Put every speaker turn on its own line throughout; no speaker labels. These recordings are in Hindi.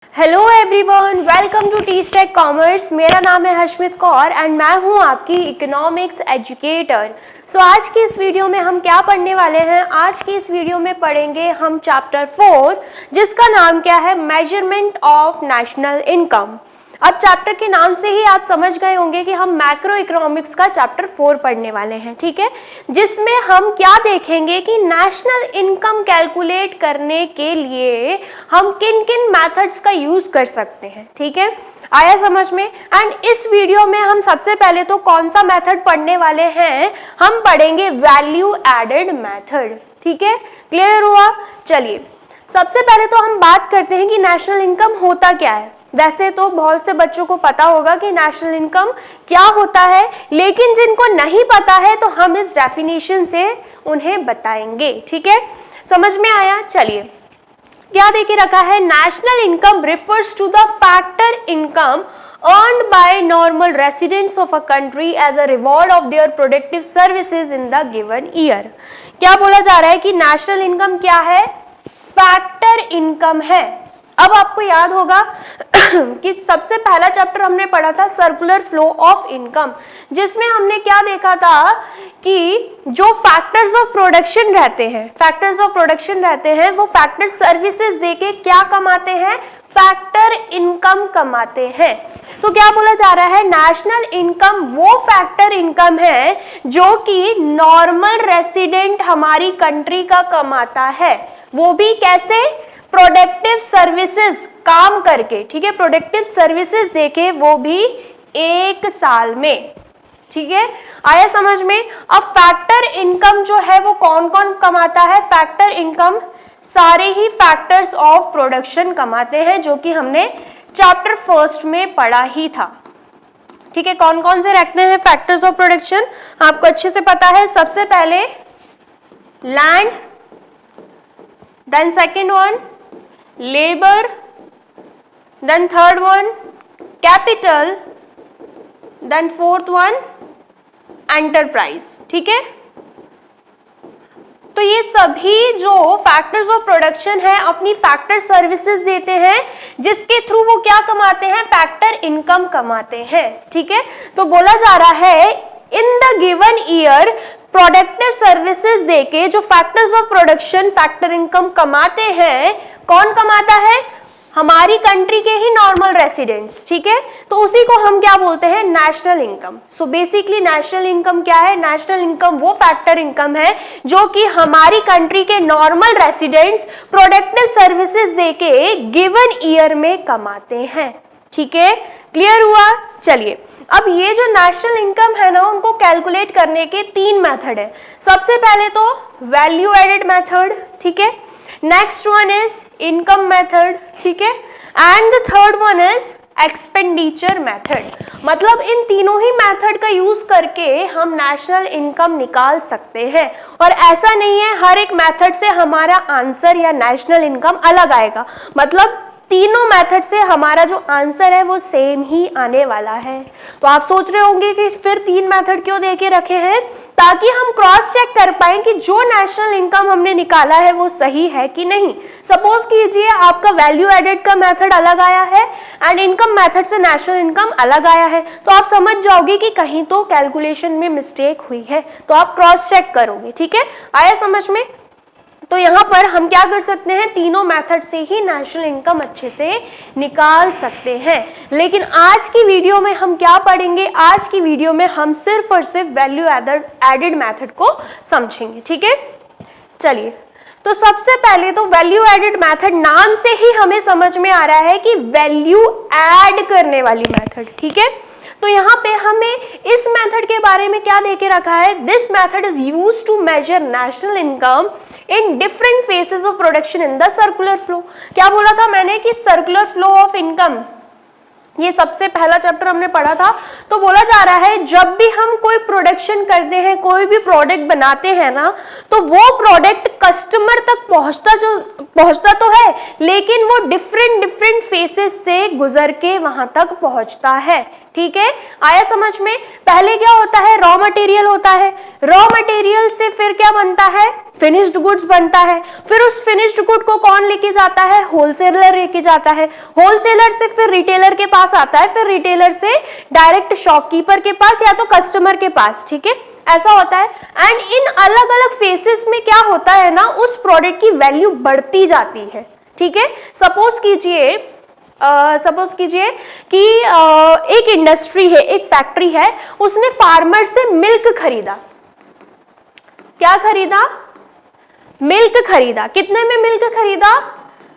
हेलो एवरीवन, वेलकम टू टीस्टेक कॉमर्स। मेरा नाम है हर्षमित कौर एंड मैं हूं आपकी इकोनॉमिक्स एजुकेटर। सो आज की इस वीडियो में हम क्या पढ़ने वाले हैं? आज की इस वीडियो में पढ़ेंगे हम चैप्टर 4 जिसका नाम क्या है? Measurement of national income. अब चैप्टर के नाम से ही आप समझ गए होंगे कि हम मैक्रो इकोनॉमिक्स का चैप्टर 4 पढ़ने वाले हैं, ठीक है, जिसमें हम क्या देखेंगे कि नेशनल इनकम कैलकुलेट करने के लिए हम किन किन मेथड्स का यूज कर सकते हैं। ठीक है, आया समझ में? एंड इस वीडियो में हम सबसे पहले तो कौन सा मेथड पढ़ने वाले हैं? हम पढ़ेंगे वैल्यू एडेड मेथड। ठीक है, क्लियर हुआ? चलिए सबसे पहले तो हम बात करते हैं कि नेशनल इनकम होता क्या है। वैसे तो बहुत से बच्चों को पता होगा कि नेशनल इनकम क्या होता है, लेकिन जिनको नहीं पता है तो हम इस डेफिनेशन से उन्हें बताएंगे। ठीक है, समझ में आया? चलिए क्या देके रखा है? National income refers to the factor income earned by normal residents of a country as a reward of their productive services in the given year। क्या बोला जा रहा है कि नेशनल इनकम क्या है? फैक्टर इनकम है। अब आपको याद होगा कि सबसे पहला चैप्टर हमने पढ़ा था सर्कुलर फ्लो ऑफ इनकम, जिसमें हमने क्या देखा था कि जो फैक्टर्स ऑफ प्रोडक्शन रहते हैं वो फैक्टर सर्विसेज देके क्या कमाते हैं? फैक्टर इनकम कमाते हैं। तो क्या बोला जा रहा है? नेशनल इनकम वो फैक्टर इनकम है जो कि नॉर्मल रेसिडेंट हमारी कंट्री का कमाता है, वो भी कैसे? प्रोडक्टिव सर्विसेज काम करके। ठीक है, प्रोडक्टिव सर्विसेज देके, वो भी एक साल में। ठीक है, आया समझ में? अब फैक्टर इनकम जो है वो कौन कौन कमाता है? फैक्टर इनकम सारे ही फैक्टर्स ऑफ प्रोडक्शन कमाते हैं, जो कि हमने चैप्टर 1 में पढ़ा ही था। ठीक है, कौन कौन से रखते हैं फैक्टर्स ऑफ प्रोडक्शन? आपको अच्छे से पता है। सबसे पहले land, then second one labour, then third one capital, then fourth one enterprise. ठीक है, तो ये सभी जो फैक्टर्स ऑफ प्रोडक्शन है अपनी फैक्टर सर्विसेज देते हैं, जिसके थ्रू वो क्या कमाते हैं? फैक्टर इनकम कमाते हैं। ठीक है, तो बोला जा रहा है in the given year productive services देके जो factors of production factor income कमाते हैं, कौन कमाता है? हमारी कंट्री के ही नॉर्मल रेसिडेंट्स। ठीक है, तो उसी को हम क्या बोलते हैं? National income. So basically national income क्या है? नेशनल इनकम वो फैक्टर इनकम है जो कि हमारी कंट्री के नॉर्मल रेसिडेंट्स प्रोडक्टिव सर्विसेज देके गिवन ईयर में कमाते हैं। ठीक है, क्लियर हुआ? चलिए अब ये जो नेशनल इनकम है ना, उनको कैलकुलेट करने के 3 मेथड है। सबसे पहले तो वैल्यू एडेड मेथड, ठीक है, next one is income method, ठीक है, and the third one is expenditure method. मतलब इन तीनों ही मेथड का यूज करके हम नेशनल इनकम निकाल सकते हैं। और ऐसा नहीं है हर एक मेथड से हमारा आंसर या नेशनल इनकम अलग आएगा, मतलब तीनों मेथड से हमारा जो आंसर है वो सेम ही आने वाला है। तो आप सोच रहे होंगे कि फिर 3 मेथड क्यों दे के रखे हैं? ताकि हम क्रॉस चेक कर पाए कि जो नेशनल इनकम हमने निकाला है वो सही है कि नहीं। सपोज कीजिए आपका वैल्यू एडेड का मेथड अलग आया है एंड इनकम मेथड से नेशनल इनकम अलग आया है, तो आप समझ जाओगे कि कहीं तो कैलकुलेशन में मिस्टेक हुई है, तो आप क्रॉस चेक करोगे। ठीक है, आया समझ में? तो यहाँ पर हम क्या कर सकते हैं? तीनों मेथड से ही नेशनल इनकम अच्छे से निकाल सकते हैं। लेकिन आज की वीडियो में हम क्या पढ़ेंगे? आज की वीडियो में हम सिर्फ और सिर्फ वैल्यू एडेड मेथड को समझेंगे। ठीक है, चलिए तो सबसे पहले तो वैल्यू एडेड मेथड, नाम से ही हमें समझ में आ रहा है कि वैल्यू ऐड करने वाली मेथड। ठीक है, तो यहाँ पे हमें इस मेथड के बारे में क्या देके रखा है? This method is used to measure national income in different phases of production in the circular flow. क्या बोला था मैंने कि सर्कुलर फ्लो ऑफ इनकम, ये सबसे पहला चैप्टर हमने पढ़ा था। तो बोला जा रहा है जब भी हम कोई प्रोडक्शन करते हैं, कोई भी प्रोडक्ट बनाते हैं ना, तो वो प्रोडक्ट कस्टमर तक पहुंचता तो है, लेकिन वो डिफरेंट फेसेस से गुजर के वहां तक पहुंचता है। ठीक है, आया समझ में। पहले क्या होता है, रॉ मटेरियल होता है, रॉ मटेरियल से फिर क्या बनता है, फिनिश्ड गुड्स बनता है, फिर उस फिनिश्ड गुड को कौन लेके जाता है, होलसेलर लेके जाता है, होलसेलर से फिर रिटेलर के पास आता है, फिर रिटेलर से डायरेक्ट शॉपकीपर के पास या तो कस्टमर के पास, ठीक है, ऐसा होता है। एंड इन अलग अलग फेसेस में क्या होता है ना, उस प्रोडक्ट की वैल्यू बढ़ती जाती है, ठीक है। सपोज कीजिए कि एक इंडस्ट्री है, एक फैक्ट्री है, उसने फार्मर से मिल्क खरीदा, क्या खरीदा, मिल्क खरीदा, कितने में मिल्क खरीदा,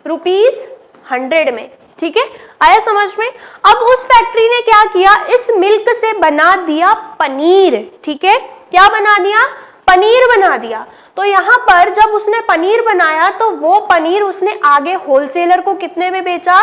₹100 में, ठीक है, आया समझ में। अब उस फैक्ट्री ने क्या किया, इस मिल्क से बना दिया पनीर, ठीक है, क्या बना दिया, पनीर बना दिया। तो यहां पर जब उसने पनीर बनाया तो वो पनीर उसने आगे होलसेलर को कितने में बेचा,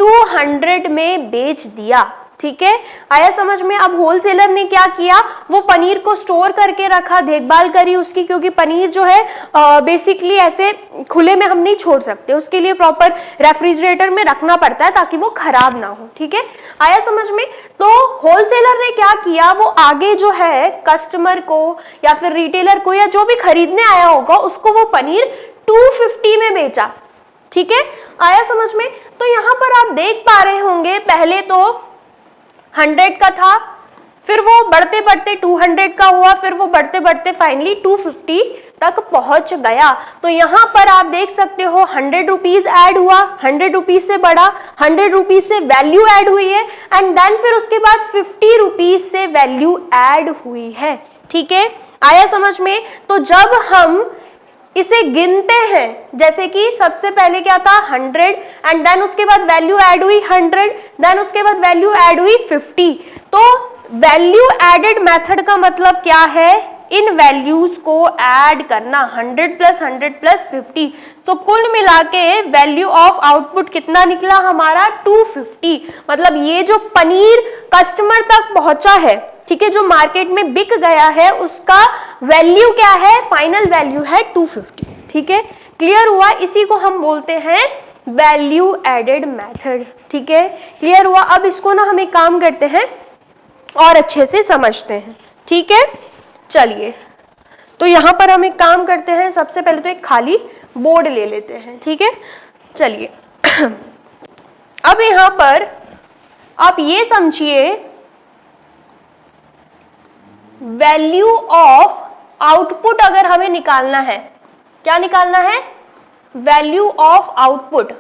200 में बेच दिया, ठीक है, आया समझ में। अब होलसेलर ने क्या किया, वो पनीर को स्टोर करके रखा, देखभाल करी उसकी, क्योंकि पनीर जो है बेसिकली ऐसे खुले में हम नहीं छोड़ सकते, उसके लिए प्रॉपर रेफ्रिजरेटर में रखना पड़ता है ताकि वो खराब ना हो, ठीक है, आया समझ में। तो होलसेलर ने क्या किया, वो आगे जो है कस्टमर को या फिर रिटेलर को या जो भी खरीदने आया होगा उसको वो पनीर 250 में बेचा, ठीक है, आया समझ में। तो यहां पर आप देख पा रहे होंगे, पहले तो 100 का था, फिर वो बढ़ते बढ़ते 200 का हुआ, फिर वो बढ़ते बढ़ते फाइनली 250 तक पहुंच गया। तो यहां पर आप देख सकते हो 100 रुपीज ऐड हुआ, 100 रुपीज से बढ़ा, 100 रुपीज से वैल्यू ऐड हुई है, एंड देन फिर उसके बाद 50 रुपीज से वैल्यू ऐड हुई है, ठीक है, आया समझ में। तो जब हम इसे गिनते हैं, जैसे कि सबसे पहले क्या था 100 एंड देन उसके बाद वैल्यू ऐड हुई 100, देन उसके बाद वैल्यू ऐड हुई 50। तो वैल्यू एडेड मेथड का मतलब क्या है, इन वैल्यूज को ऐड करना, 100 प्लस 100 प्लस 50। तो कुल मिला के वैल्यू ऑफ आउटपुट कितना निकला हमारा, 250। मतलब ये जो पनीर कस्टमर तक पहुंचा है, ठीक है, जो मार्केट में बिक गया है, उसका वैल्यू क्या है, फाइनल वैल्यू है 250, ठीक है, क्लियर हुआ। इसी को हम बोलते हैं वैल्यू एडेड मेथड, ठीक है, क्लियर हुआ। अब इसको ना हम एक काम करते हैं और अच्छे से समझते हैं, ठीक है, चलिए। तो यहां पर हम एक काम करते हैं, सबसे पहले तो एक खाली बोर्ड ले लेते हैं, ठीक है, चलिए। अब यहां पर आप ये समझिए, वैल्यू ऑफ आउटपुट अगर हमें निकालना है, क्या निकालना है, वैल्यू ऑफ आउटपुट,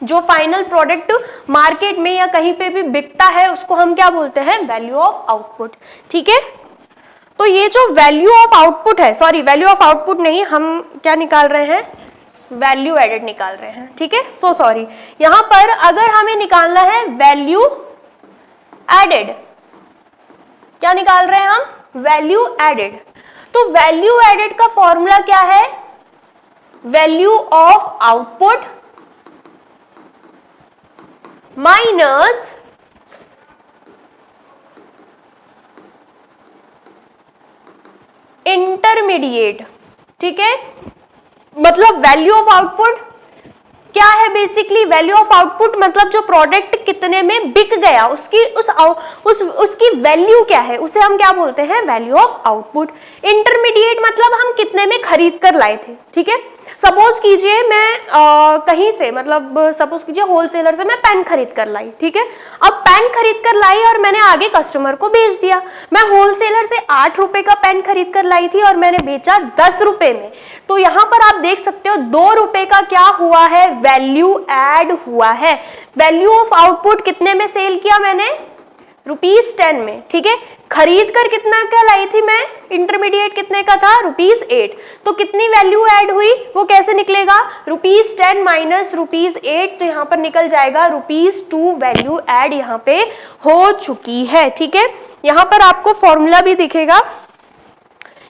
जो फाइनल प्रोडक्ट मार्केट में या कहीं पे भी बिकता है उसको हम क्या बोलते हैं, वैल्यू ऑफ आउटपुट, ठीक है। तो ये जो वैल्यू ऑफ आउटपुट है, सॉरी वैल्यू ऑफ आउटपुट नहीं, हम क्या निकाल रहे हैं, वैल्यू एडेड निकाल रहे हैं, ठीक है, सो सॉरी। यहां पर अगर हमें निकालना है वैल्यू एडेड, क्या निकाल रहे हैं हम, वैल्यू एडेड। तो वैल्यू एडेड का फॉर्मूला क्या है, value of output minus intermediate, ठीक है। मतलब वैल्यू ऑफ आउटपुट क्या है, बेसिकली वैल्यू ऑफ आउटपुट मतलब जो प्रोडक्ट कितने में बिक गया, उसकी वैल्यू क्या है, उसे हम क्या बोलते हैं, वैल्यू ऑफ आउटपुट। इंटरमीडिएट मतलब हम कितने में खरीद कर लाए थे, ठीक है। सपोज कीजिए मैं कहीं से, मतलब सपोज कीजिए होलसेलर से मैं पेन खरीद कर लाई, ठीक है। अब पेन खरीद कर लाई और मैंने आगे कस्टमर को बेच दिया। मैं होलसेलर से 8 रुपए का पेन खरीद कर लाई थी और मैंने बेचा 10 रुपए में। तो यहां पर आप देख सकते हो 2 रुपए का क्या हुआ है, वैल्यू ऐड हुआ है। वैल्यू ऑफ आउटपुट कितने में सेल किया मैंने, ₹10 में, ठीक है। खरीद कर कितना का लाई थी मैं, इंटरमीडिएट कितने का था, ₹8। तो कितनी वैल्यू ऐड हुई, वो कैसे निकलेगा, ₹10 माइनस ₹8, तो यहाँ पर निकल जाएगा ₹2 वैल्यू ऐड यहाँ पे हो चुकी है, ठीक है। यहाँ पर आपको फॉर्मूला भी दिखेगा,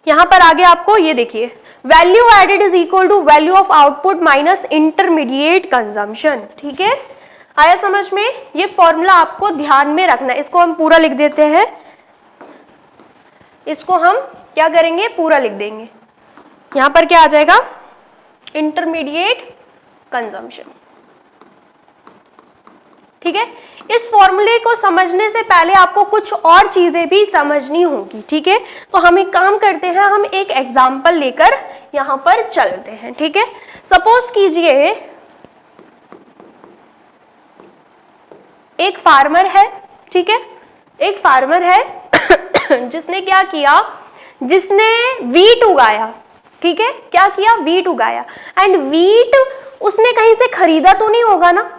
यहाँ पर आगे आपको ये देखिए, value added is equal to value of output minus intermediate consumption, ठीक है। आया समझ में, ये फॉर्मूला आपको ध्यान में रखना है। इसको हम पूरा लिख देते हैं, इसको हम क्या करेंगे, पूरा लिख देंगे। यहां पर क्या आ जाएगा, इंटरमीडिएट कंजम्पशन, ठीक है। इस फॉर्मूले को समझने से पहले आपको कुछ और चीजें भी समझनी होगी, ठीक है। तो हम एक काम करते हैं, हम एक एग्जाम्पल लेकर यहाँ पर चलते हैं, ठीक है। सपोज कीजिए एक फार्मर है, ठीक है, एक फार्मर है जिसने क्या किया, जिसने वीट उगाया, ठीक है, क्या किया, वीट उगाया। एंड वीट उसने कहीं से खरीदा तो नहीं होगा ना,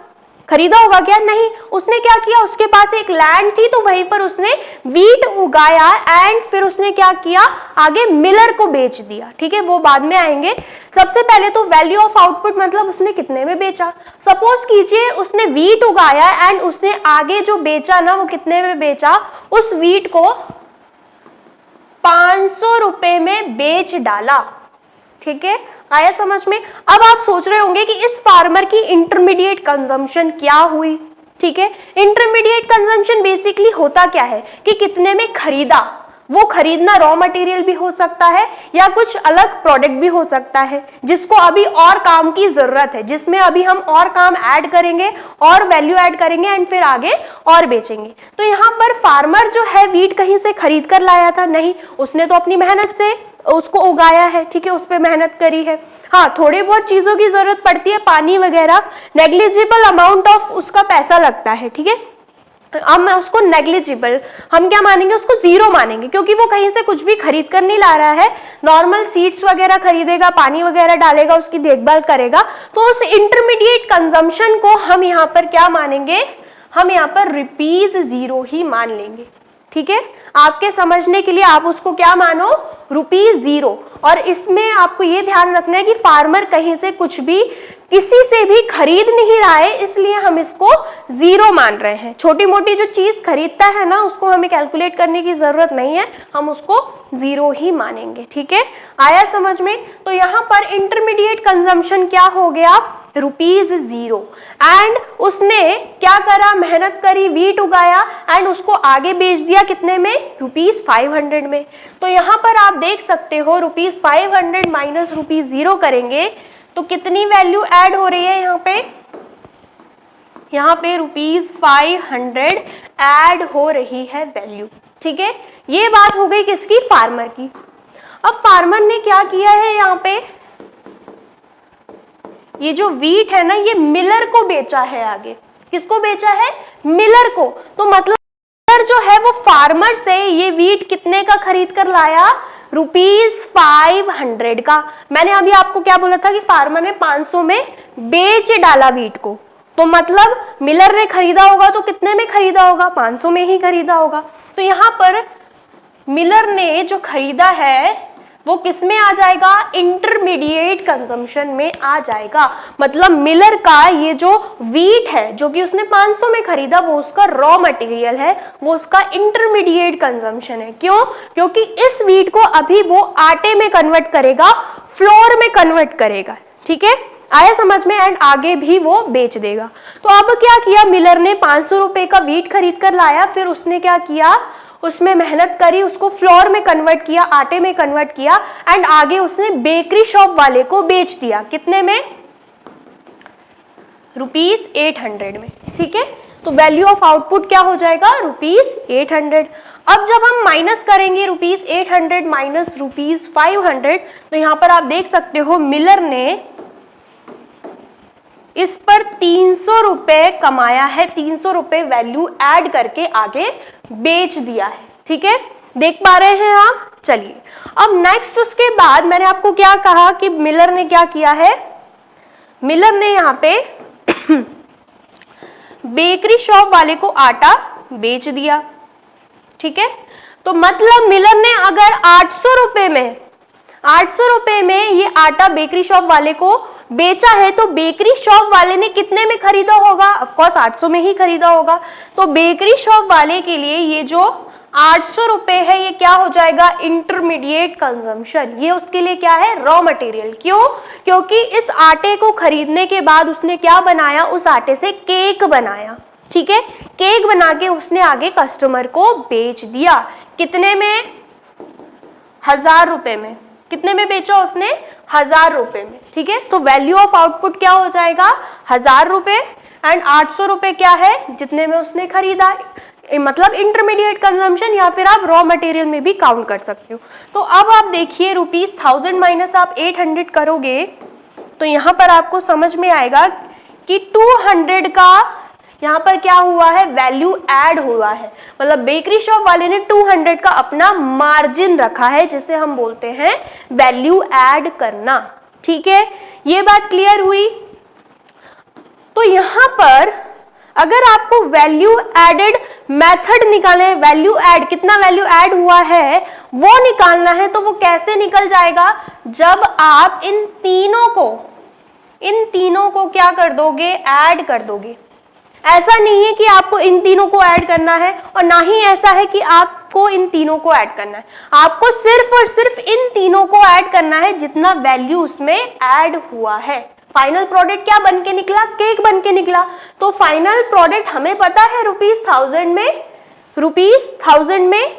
खरीदा होगा क्या, नहीं। उसने क्या किया, उसके पास एक लैंड थी तो वहीं पर उसने वीट उगाया एंड फिर उसने क्या किया, आगे मिलर को बेच दिया, ठीक है, वो बाद में आएंगे। सबसे पहले तो वैल्यू ऑफ आउटपुट मतलब उसने कितने में बेचा। सपोज कीजिए उसने वीट उगाया एंड उसने आगे जो बेचा ना वो कितने में बेचा, उस वीट को 500 रुपए में बेच डाला, ठीक है, आया समझ में। अब आप सोच रहे होंगे कि इस फार्मर की इंटरमीडिएट कंजम्पशन क्या हुई, ठीक है। इंटरमीडिएट कंजम्पशन बेसिकली होता क्या है कि कितने में खरीदा, वो खरीदना रॉ मटेरियल भी हो सकता है या कुछ अलग प्रोडक्ट भी हो सकता है जिसको अभी और काम की जरूरत है, जिसमें अभी हम और काम ऐड करेंगे और वैल्यू ऐड करेंगे एंड फिर आगे और बेचेंगे। तो यहाँ पर फार्मर जो है वीट कहीं से खरीद कर लाया था, नहीं, उसने तो अपनी मेहनत से उसको उगाया है, ठीक है, उस पर मेहनत करी है। हाँ, थोड़ी बहुत चीजों की जरूरत पड़ती है, पानी वगैरह, नेग्लिजिबल अमाउंट ऑफ उसका पैसा लगता है, ठीक है। अब मैं उसको नेग्लिजिबल, हम क्या मानेंगे, उसको जीरो मानेंगे, क्योंकि वो कहीं से कुछ भी खरीद कर नहीं ला रहा है, नॉर्मल सीड्स वगैरह खरीदेगा, पानी वगैरह डालेगा, उसकी देखभाल करेगा। तो उस इंटरमीडिएट कंजम्पशन को हम यहाँ पर क्या मानेंगे, हम यहाँ पर ₹0 ही मान लेंगे, ठीक है। आपके समझने के लिए आप उसको क्या मानो, ₹0। और इसमें आपको ये ध्यान रखना है कि फार्मर कहीं से कुछ भी किसी से भी खरीद नहीं रहा है, इसलिए हम इसको 0 मान रहे हैं। छोटी मोटी जो चीज खरीदता है ना उसको हमें कैलकुलेट करने की जरूरत नहीं है, हम उसको 0 ही मानेंगे, ठीक है, आया समझ में। तो यहाँ पर इंटरमीडिएट कंजम्पशन क्या हो गया, ₹0। एंड उसने क्या करा, मेहनत करी, वीट उगाया एंड उसको आगे बेच दिया कितने में, ₹500 में। तो यहाँ पर आप देख सकते हो ₹500 माइनस ₹0 करेंगे तो कितनी वैल्यू ऐड हो रही है, यहाँ पे ₹500 ऐड हो रही है वैल्यू, ठीक है। ये बात हो गई किसकी, फार्मर की। अब फार्मर ने क्या किया है, यहाँ पे ये जो वीट है ना ये मिलर को बेचा है, आगे किसको बेचा है, मिलर को। तो मतलब जो है वो फार्मर से ये वीट कितने का खरीद कर लाया, ₹500 का। मैंने अभी आपको क्या बोला था कि फार्मर ने 500 में बेच डाला वीट को, तो मतलब मिलर ने खरीदा होगा तो कितने में खरीदा होगा, 500 में ही खरीदा होगा। तो यहाँ पर मिलर ने जो खरीदा है वो किस में आ जाएगा, इंटरमीडिएट कंजम्पशन में आ जाएगा। मतलब मिलर का ये जो वीट है जो कि उसने 500 में खरीदा वो उसका रॉ मटेरियल है, वो उसका इंटरमीडिएट कंजम्पशन है। क्यों, क्योंकि इस वीट को अभी वो आटे में कन्वर्ट करेगा, फ्लोर में कन्वर्ट करेगा, ठीक है, आया समझ में, एंड आगे भी वो बेच देगा। तो अब क्या किया, मिलर ने 500 रुपए का वीट खरीद कर लाया, फिर उसने क्या किया, उसमें मेहनत करी, उसको फ्लोर में कन्वर्ट किया, आटे में कन्वर्ट किया एंड आगे उसने बेकरी शॉप वाले को बेच दिया, कितने में, ₹800 में, ठीक है। तो वैल्यू ऑफ आउटपुट क्या हो जाएगा, ₹800। अब जब हम माइनस करेंगे ₹800 माइनस ₹500, तो यहाँ पर आप देख सकते हो मिलर ने इस पर 300 रुपए कमाया है, 300 रुपए वैल्यू ऐड करके आगे बेच दिया है, ठीक है, देख पा रहे हैं आप। चलिए अब नेक्स्ट उसके बाद मैंने आपको क्या कहा कि मिलर ने क्या किया है, मिलर ने यहाँ पे बेकरी शॉप वाले को आटा बेच दिया, ठीक है। तो मतलब मिलर ने अगर 800 रुपए में ये आटा बेकरी शॉप वाले को बेचा है तो बेकरी शॉप वाले ने कितने में खरीदा होगा, ऑफ कोर्स 800 में ही खरीदा होगा। तो बेकरी शॉप वाले के लिए ये जो 800 रुपए है ये क्या हो जाएगा, इंटरमीडिएट कंजम्पशन, ये उसके लिए क्या है, रॉ मटेरियल। क्यों, क्योंकि इस आटे को खरीदने के बाद उसने क्या बनाया, उस आटे से केक बनाया, ठीक है, केक बना के उसने आगे कस्टमर को बेच दिया, कितने में, 1000 रुपए में। कितने में बेचा उसने, 1000 रुपए में, ठीक है। तो वैल्यू ऑफ आउटपुट क्या हो जाएगा, 1000 रुपए एंड 800 रुपये क्या है, जितने में उसने खरीदा, मतलब इंटरमीडिएट कंजम्पशन, या फिर आप रॉ मटेरियल में भी काउंट कर सकते हो। तो अब आप देखिए ₹1000 माइनस आप 800 करोगे तो यहाँ पर आपको समझ में आएगा कि 200 का यहाँ पर क्या हुआ है, वैल्यू ऐड हुआ है। मतलब बेकरी शॉप वाले ने 200 का अपना मार्जिन रखा है, जिसे हम बोलते हैं वैल्यू ऐड करना। ठीक है, ये बात क्लियर हुई। तो यहाँ पर अगर आपको वैल्यू एडेड मेथड निकालना है, वैल्यू ऐड कितना वैल्यू ऐड हुआ है वो निकालना है, तो वो कैसे निकल जाएगा, जब आप इन तीनों को क्या कर दोगे, ऐड कर दोगे। ऐसा नहीं है कि आपको इन तीनों को ऐड करना है, और ना ही ऐसा है कि आपको इन तीनों को ऐड करना है। आपको सिर्फ और सिर्फ इन तीनों को ऐड करना है जितना वैल्यू उसमें ऐड हुआ है। फाइनल प्रोडक्ट क्या बन के निकला, केक बन के निकला। तो फाइनल प्रोडक्ट हमें पता है ₹1000 में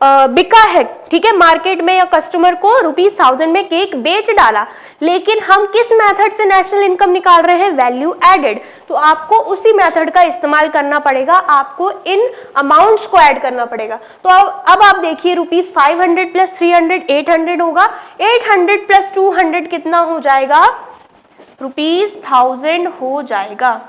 बिका है, ठीक है, मार्केट में, या कस्टमर को ₹1000 में केक बेच डाला। लेकिन हम किस मेथड से नेशनल इनकम निकाल रहे हैं, वैल्यू एडेड। तो आपको उसी मेथड का इस्तेमाल करना पड़ेगा, आपको इन अमाउंट्स को ऐड करना पड़ेगा। तो अब आप देखिए ₹500 प्लस 300 800 होगा, 800 प्लस 200 कितना हो जाएगा, ₹1000 हो जाएगा।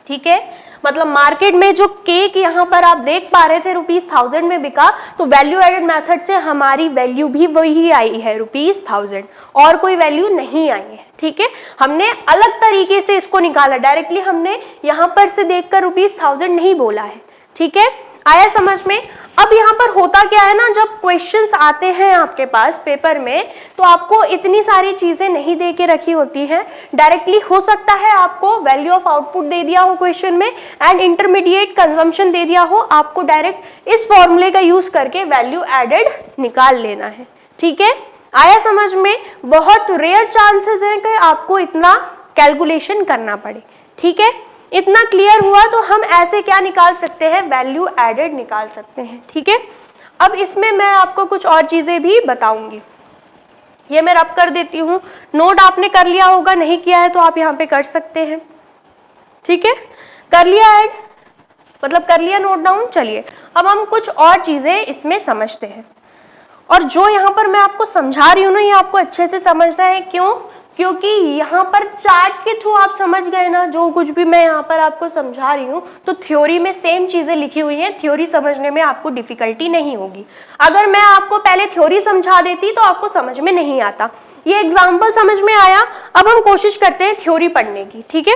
ठीक है, मतलब मार्केट में जो केक यहाँ पर आप देख पा रहे थे ₹1000 में बिका, तो वैल्यू एडेड मेथड से हमारी वैल्यू भी वही आई है ₹1000, और कोई वैल्यू नहीं आई है। ठीक है, हमने अलग तरीके से इसको निकाला, डायरेक्टली हमने यहाँ पर से देखकर ₹1000 नहीं बोला है। ठीक है, आया समझ में। अब यहाँ पर होता क्या है ना, जब क्वेश्चंस आते हैं आपके पास पेपर में, तो आपको इतनी सारी चीजें नहीं दे के रखी होती हैं। डायरेक्टली हो सकता है आपको वैल्यू ऑफ आउटपुट दे दिया हो क्वेश्चन में, एंड इंटरमीडिएट कंजम्पशन दे दिया हो, आपको डायरेक्ट इस फॉर्मूले का यूज करके वैल्यू एडेड निकाल लेना है। ठीक है, आया समझ में। बहुत रेयर चांसेस है कि आपको इतना कैलकुलेशन करना पड़े। ठीक है, इतना क्लियर हुआ। तो हम ऐसे क्या निकाल सकते हैं, वैल्यू एडेड निकाल सकते हैं। ठीक है, अब इसमें मैं आपको कुछ और चीजें भी बताऊंगी। ये मैं रब कर देती हूँ, नोट आपने कर लिया होगा, नहीं किया है तो आप यहाँ पे कर सकते हैं। ठीक है, कर लिया ऐड, मतलब कर लिया नोट डाउन। चलिए अब हम कुछ और चीजें इसमें समझते हैं, और जो यहाँ पर मैं आपको समझा रही हूँ ना, ये आपको अच्छे से समझना है। क्यों, क्योंकि यहाँ पर चार्ट के थ्रू आप समझ गए ना, जो कुछ भी मैं यहाँ पर आपको समझा रही हूँ, तो थ्योरी में सेम चीजें लिखी हुई हैं, थ्योरी समझने में आपको डिफिकल्टी नहीं होगी। अगर मैं आपको पहले थ्योरी समझा देती तो आपको समझ में नहीं आता। ये एग्जाम्पल समझ में आया, अब हम कोशिश करते हैं थ्योरी पढ़ने की। ठीक है,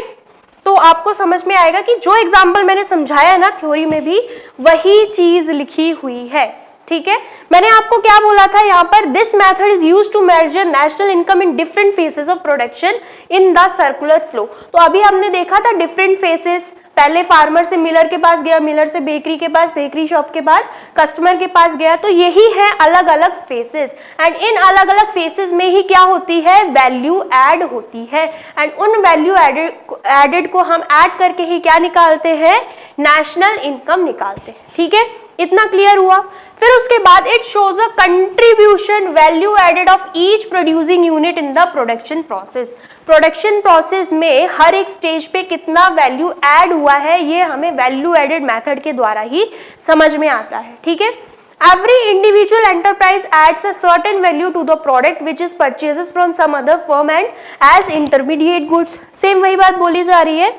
तो आपको समझ में आएगा कि जो एग्जाम्पल मैंने समझाया है ना, थ्योरी में भी वही चीज लिखी हुई है। ठीक है, मैंने आपको क्या बोला था यहाँ पर, this method is used to measure national income in different phases of production in the circular flow. तो अभी हमने देखा था डिफरेंट फेसेस, पहले फार्मर से मिलर के पास गया, मिलर से बेकरी के पास, बेकरी शॉप के बाद कस्टमर के पास गया। तो यही है अलग अलग फेसेस, एंड इन अलग अलग फेसेस में ही क्या होती है, वैल्यू ऐड होती है। एंड उन वैल्यू एडेड को हम ऐड करके ही क्या निकालते हैं, नेशनल इनकम निकालते हैं। ठीक है, इतना क्लियर हुआ। फिर उसके बाद it shows a contribution value added of each producing unit in the production process. Production process में हर एक स्टेज पे कितना वैल्यू ऐड हुआ है, ये हमें वैल्यू एडेड मेथड के द्वारा ही समझ में आता है। ठीक है, every individual enterprise adds a certain value to the product which is purchases from some other firm and as intermediate goods। Same वही बात बोली जा रही है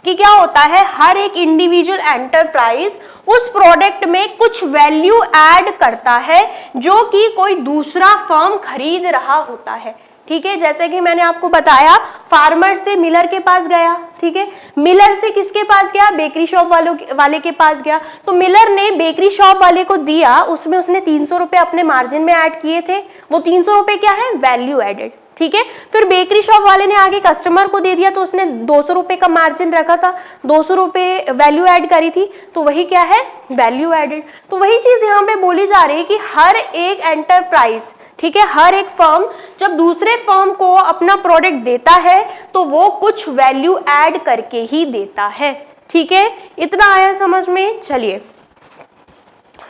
कि क्या होता है, हर एक इंडिविजुअल एंटरप्राइज उस प्रोडक्ट में कुछ वैल्यू ऐड करता है जो कि कोई दूसरा फर्म खरीद रहा होता है। ठीक है, जैसे कि मैंने आपको बताया, फार्मर से मिलर के पास गया। ठीक है, मिलर से किसके पास गया, बेकरी शॉप वाले के पास गया। तो मिलर ने बेकरी शॉप वाले को दिया, उसमें उसने 300 रुपए अपने मार्जिन में ऐड किए थे। वो 300 रुपए क्या है, वैल्यू एडेड। ठीक है, फिर बेकरी शॉप वाले ने आगे कस्टमर को दे दिया, तो उसने 200 रुपए का मार्जिन रखा था, 200 रुपए वैल्यू ऐड करी थी, तो वही क्या है, वैल्यू एडेड। तो वही चीज यहाँ पे बोली जा रही है कि हर एक एंटरप्राइज, ठीक है, हर एक फर्म जब दूसरे फर्म को अपना प्रोडक्ट देता है तो वो कुछ वैल्यू ऐड करके ही देता है। ठीक है, इतना आया समझ में। चलिए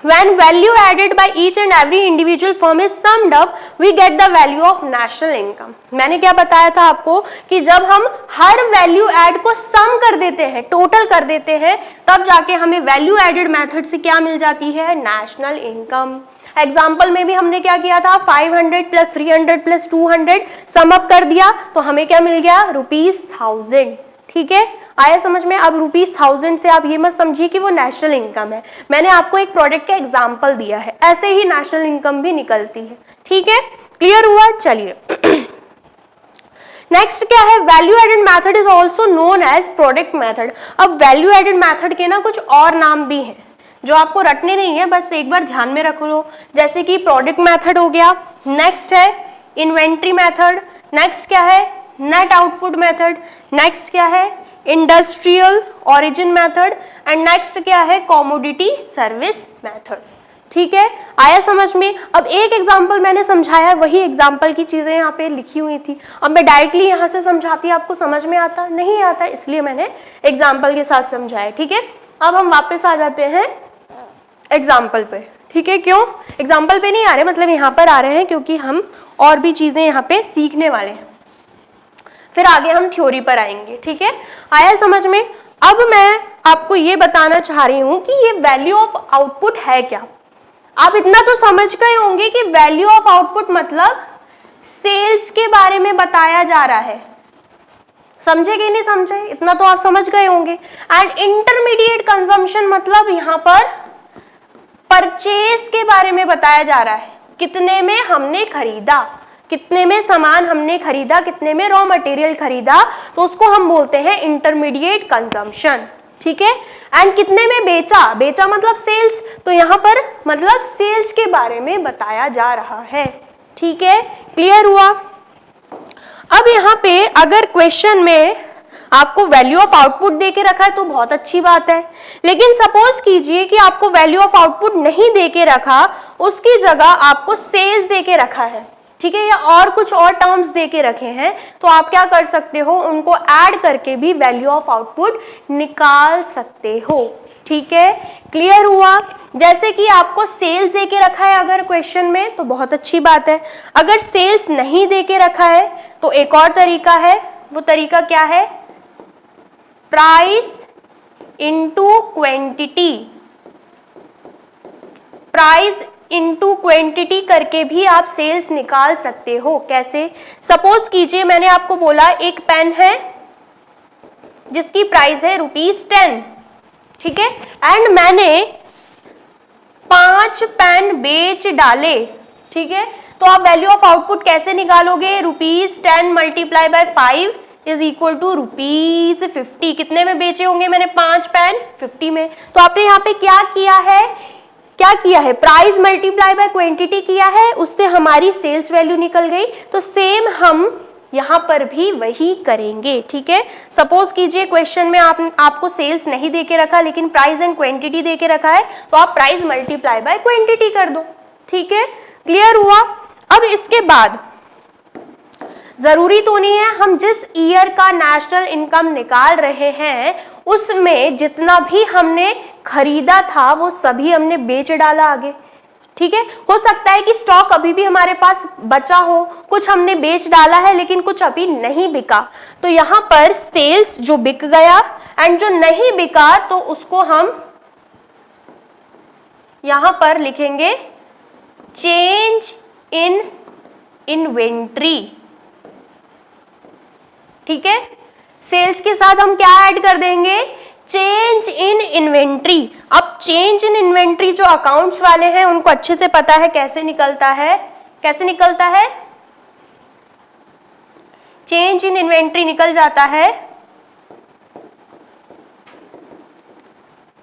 When value added by each and every individual firm is summed up, we get the value of national income. मैंने क्या बताया था आपको कि जब हम हर वैल्यू ऐड को सम कर देते हैं, टोटल कर देते हैं, तब जाके हमें वैल्यू एडेड मेथड से क्या मिल जाती है, नेशनल इनकम. एग्जाम्पल में भी हमने क्या किया था, 500 प्लस 300 प्लस 200 सम अप कर दिया तो हमें क्या मिल गया, ₹1000. ठीक है, आया समझ में. अब ₹1000 से आप ये मत समझिए कि वो नेशनल इनकम है. मैंने आपको एक प्रोडक्ट का एग्जाम्पल दिया है, ऐसे ही नेशनल इनकम भी निकलती है. ठीक है, क्लियर हुआ. चलिए नेक्स्ट क्या है, value added method is also known as product method. अब वैल्यू एडेड मेथड के ना कुछ और नाम भी हैं जो आपको रटने नहीं है, बस एक बार ध्यान में रख लो. जैसे कि प्रोडक्ट मेथड हो गया, नेक्स्ट है इन्वेंट्री मेथड, नेक्स्ट क्या है, नेट आउटपुट मेथड, नेक्स्ट क्या है, industrial origin method, and next क्या है, कॉमोडिटी सर्विस मेथड. ठीक है, आया समझ में. अब एक एग्जांपल मैंने समझाया, वही एग्जांपल की चीजें यहाँ पे लिखी हुई थी. अब मैं डायरेक्टली यहाँ से समझाती, आपको समझ में आता नहीं आता, इसलिए मैंने एग्जांपल के साथ समझाया. ठीक है, अब हम वापस आ जाते हैं एग्जाम्पल पे. ठीक है, क्यों एग्जाम्पल पे नहीं आ रहे, मतलब यहाँ पर आ रहे हैं क्योंकि हम और भी चीजें यहाँ पे सीखने वाले हैं, फिर आगे हम थ्योरी पर आएंगे. ठीक है, आया समझ में. अब मैं आपको ये बताना चाह रही हूँ कि ये वैल्यू ऑफ आउटपुट है क्या. आप इतना तो समझ गए होंगे कि वैल्यू ऑफ आउटपुट मतलब सेल्स के बारे में बताया जा रहा है. समझे कि नहीं समझे, इतना तो आप समझ गए होंगे. एंड इंटरमीडिएट कंजम्पशन मतलब यहाँ पर परचेज के बारे में बताया जा रहा है, कितने में हमने खरीदा, कितने में सामान हमने खरीदा, कितने में रॉ मटेरियल खरीदा, तो उसको हम बोलते हैं इंटरमीडिएट कंजम्पशन. ठीक है, एंड कितने में बेचा, बेचा मतलब सेल्स, तो यहाँ पर मतलब सेल्स के बारे में बताया जा रहा है. ठीक है, क्लियर हुआ. अब यहाँ पे अगर क्वेश्चन में आपको वैल्यू ऑफ आउटपुट दे के रखा है तो बहुत अच्छी बात है, लेकिन सपोज कीजिए कि आपको वैल्यू ऑफ आउटपुट नहीं दे के रखा, उसकी जगह आपको सेल्स दे के रखा है. ठीक है, या और कुछ और टर्म्स दे के रखे हैं, तो आप क्या कर सकते हो, उनको ऐड करके भी वैल्यू ऑफ आउटपुट निकाल सकते हो. ठीक है, क्लियर हुआ. जैसे कि आपको सेल्स दे के रखा है अगर क्वेश्चन में तो बहुत अच्छी बात है. अगर सेल्स नहीं दे के रखा है तो एक और तरीका है, वो तरीका क्या है, price into quantity. Price into quantity करके भी आप सेल्स निकाल सकते हो. कैसे, सपोज कीजिए मैंने आपको बोला एक पेन है जिसकी प्राइस है ₹10. ठीक है, एंड मैंने 5 पेन बेच डाले. ठीक है, तो आप वैल्यू ऑफ आउटपुट कैसे निकालोगे, ₹10 multiply by 5 is equal to ₹50. कितने में बेचे होंगे मैंने 5 पेन, 50 में. तो आपने यहाँ पे क्या किया है, क्या किया है, प्राइस मल्टीप्लाई बाय क्वांटिटी किया है, उससे हमारी सेल्स वैल्यू निकल गई. तो सेम हम यहाँ पर भी वही करेंगे. ठीक है, सपोज कीजिए क्वेश्चन में आपको सेल्स नहीं दे के रखा लेकिन प्राइस एंड क्वांटिटी दे के रखा है, तो आप प्राइस मल्टीप्लाई बाय क्वांटिटी कर दो. ठीक है, क्लियर हुआ. अब इसके बाद जरूरी तो नहीं है हम जिस ईयर का नेशनल इनकम निकाल रहे हैं उसमें जितना भी हमने खरीदा था वो सभी हमने बेच डाला आगे. ठीक है, हो सकता है कि स्टॉक अभी भी हमारे पास बचा हो, कुछ हमने बेच डाला है लेकिन कुछ अभी नहीं बिका, तो यहाँ पर सेल्स जो बिक गया एंड जो नहीं बिका तो उसको हम यहाँ पर लिखेंगे चेंज इन इन्वेंट्री. ठीक है, सेल्स के साथ हम क्या ऐड कर देंगे, चेंज इन इन्वेंट्री. अब चेंज इन इन्वेंट्री जो अकाउंट्स वाले हैं उनको अच्छे से पता है कैसे निकलता है. कैसे निकलता है, चेंज इन इन्वेंट्री निकल जाता है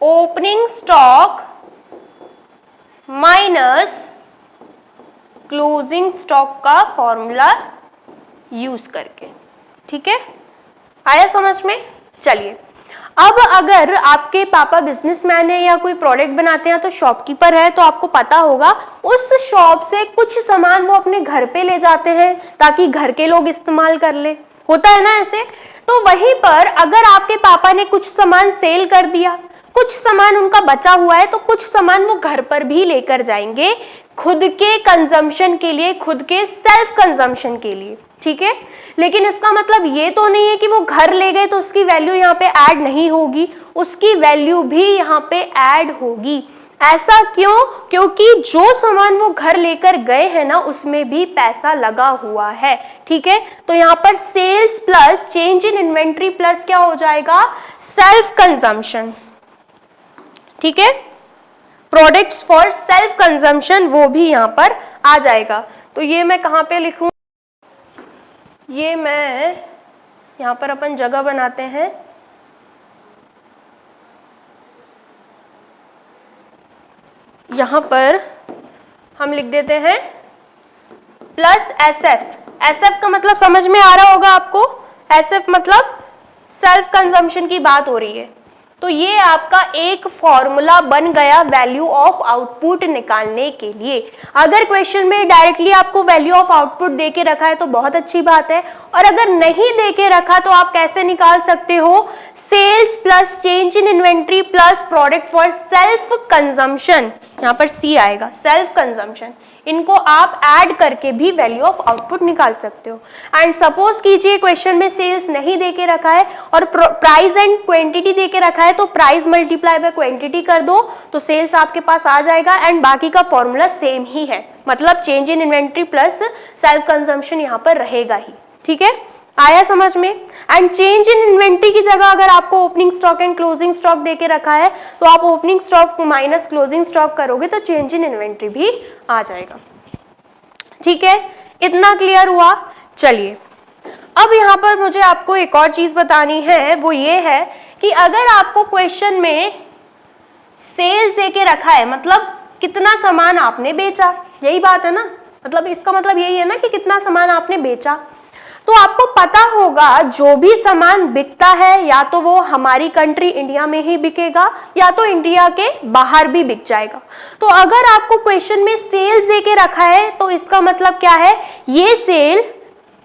opening stock minus closing stock का फॉर्मूला यूज करके. ठीक है, आया समझ में. चलिए, अब अगर आपके पापा बिजनेसमैन है या कोई प्रोडक्ट बनाते हैं तो शॉपकीपर है, तो आपको पता होगा उस शॉप से कुछ सामान वो अपने घर पे ले जाते हैं ताकि घर के लोग इस्तेमाल कर ले. होता है ना ऐसे. तो वहीं पर अगर आपके पापा ने कुछ सामान सेल कर दिया, कुछ सामान उनका बचा हुआ है तो कुछ सामान वो घर पर भी लेकर जाएंगे खुद के कंजम्पशन के लिए, खुद के सेल्फ कंजम्पशन के लिए, ठीक है। लेकिन इसका मतलब ये तो नहीं है कि वो घर ले गए तो उसकी वैल्यू यहाँ पे ऐड नहीं होगी, उसकी वैल्यू भी यहाँ पे ऐड होगी। ऐसा क्यों? क्योंकि जो सामान वो घर लेकर गए हैं ना उसमें भी पैसा लगा हुआ है, ठीक है। तो यहाँ पर sales plus change in inventory plus क्या हो जाएगा? सेल्फ कंजम्पशन, ठीक है। प्रोडक्ट्स फॉर सेल्फ कंजम्पशन वो भी यहाँ पर आ जाएगा। तो ये मैं कहाँ पे लिखूं? ये मैं यहाँ पर अपन जगह बनाते हैं, यहाँ पर हम लिख देते हैं प्लस SF। SF का मतलब समझ में आ रहा होगा आपको, SF मतलब सेल्फ कंजम्पशन की बात हो रही है। तो ये आपका एक फॉर्मूला बन गया वैल्यू ऑफ आउटपुट निकालने के लिए। अगर क्वेश्चन में डायरेक्टली आपको वैल्यू ऑफ आउटपुट दे के रखा है तो बहुत अच्छी बात है, और अगर नहीं दे के रखा तो आप कैसे निकाल सकते हो? Sales plus change in inventory plus product for self consumption, यहाँ पर C आएगा, सेल्फ कंजम्पशन। इनको आप ऐड करके भी वैल्यू ऑफ आउटपुट निकाल सकते हो। एंड सपोज कीजिए क्वेश्चन में सेल्स नहीं दे के रखा है और प्राइस एंड क्वांटिटी दे के रखा है, तो प्राइस मल्टीप्लाई बाय क्वांटिटी कर दो तो सेल्स आपके पास आ जाएगा। एंड बाकी का फॉर्मूला सेम ही है, मतलब change in inventory plus self consumption यहाँ पर रहेगा ही, ठीक है। आया समझ में? एंड चेंज इन इन्वेंट्री की जगह अगर आपको opening stock and closing stock देके रखा है तो आप opening stock minus closing stock करोगे तो चेंज इन इन्वेंट्री भी आ जाएगा, ठीक है। इतना क्लियर हुआ? चलिए अब यहाँ पर मुझे आपको एक और चीज बतानी है, वो ये है कि अगर आपको क्वेश्चन में सेल्स देके रखा है, मतलब कितना सामान आपने बेचा, यही बात है ना, मतलब इसका मतलब यही है ना कि कितना सामान आपने बेचा, तो आपको पता होगा जो भी सामान बिकता है या तो वो हमारी कंट्री इंडिया में ही बिकेगा या तो इंडिया के बाहर भी बिक जाएगा। तो अगर आपको क्वेश्चन में सेल्स देके रखा है तो इसका मतलब क्या है? ये सेल,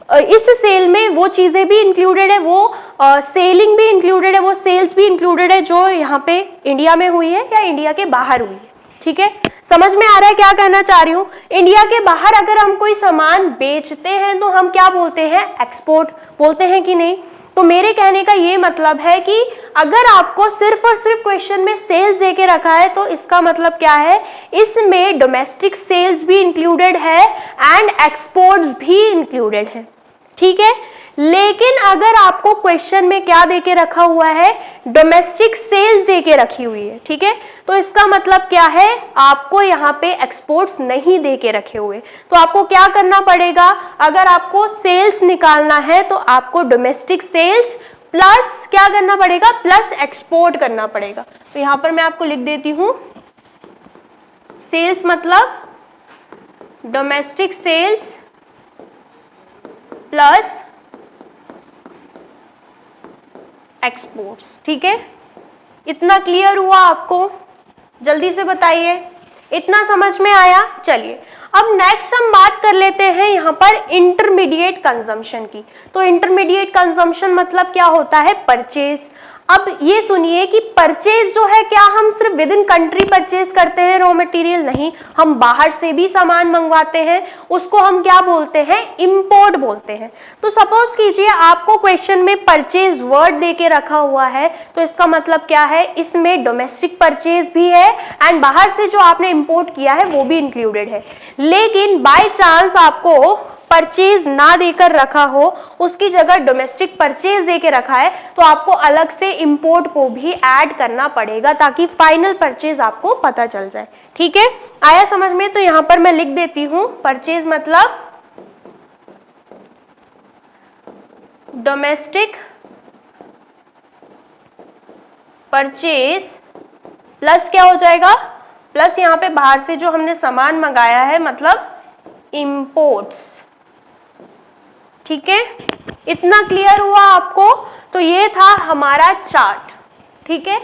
इस सेल में वो चीजें भी इंक्लूडेड है, वो सेलिंग भी इंक्लूडेड है, वो सेल्स भी इंक्लूडेड है जो यहाँ पे इंडिया में हुई है या इंडिया के बाहर हुई है, ठीक है। समझ में आ रहा है क्या कहना चाह रही हूँ? इंडिया के बाहर अगर हम कोई सामान बेचते हैं तो हम क्या बोलते हैं? एक्सपोर्ट बोलते हैं कि नहीं? तो मेरे कहने का ये मतलब है कि अगर आपको सिर्फ और सिर्फ क्वेश्चन में सेल्स देके रखा है तो इसका मतलब क्या है? इसमें डोमेस्टिक सेल्स भी इंक्लूडेड है एंड एक्सपोर्ट्स भी इंक्लूडेड है, ठीक है। लेकिन अगर आपको क्वेश्चन में क्या देके रखा हुआ है? डोमेस्टिक सेल्स देके रखी हुई है, ठीक है, तो इसका मतलब क्या है? आपको यहाँ पे एक्सपोर्ट्स नहीं देके रखे हुए। तो आपको क्या करना पड़ेगा? अगर आपको सेल्स निकालना है तो आपको डोमेस्टिक सेल्स प्लस क्या करना पड़ेगा? प्लस एक्सपोर्ट करना पड़ेगा। तो यहाँ पर मैं आपको लिख देती हूँ, सेल्स मतलब डोमेस्टिक सेल्स प्लस एक्सपोर्ट्स, ठीक है। इतना क्लियर हुआ आपको? जल्दी से बताइए, इतना समझ में आया? चलिए अब नेक्स्ट हम बात कर लेते हैं यहाँ पर इंटरमीडिएट कंजम्पशन की। तो इंटरमीडिएट कंजम्पशन मतलब क्या होता है? परचेज। अब ये सुनिए कि परचेज जो है क्या हम सिर्फ विद इन कंट्री परचेज करते हैं रॉ मटेरियल? नहीं, हम बाहर से भी सामान मंगवाते हैं, उसको हम क्या बोलते हैं? इंपोर्ट बोलते हैं। तो सपोज कीजिए आपको क्वेश्चन में परचेज वर्ड देके रखा हुआ है, तो इसका मतलब क्या है? इसमें डोमेस्टिक परचेज भी है एंड बाहर से जो आपने इंपोर्ट किया है वो भी इंक्लूडेड है। लेकिन बाय चांस आपको परचेज ना देकर रखा हो, उसकी जगह डोमेस्टिक परचेज देके रखा है, तो आपको अलग से इंपोर्ट को भी ऐड करना पड़ेगा ताकि फाइनल परचेज आपको पता चल जाए, ठीक है। आया समझ में? तो यहां पर मैं लिख देती हूं, परचेज मतलब डोमेस्टिक परचेज प्लस क्या हो जाएगा? प्लस यहां पे बाहर से जो हमने सामान मंगाया है मतलब इंपोर्ट्स, ठीक है। इतना क्लियर हुआ आपको? तो ये था हमारा चार्ट, ठीक है।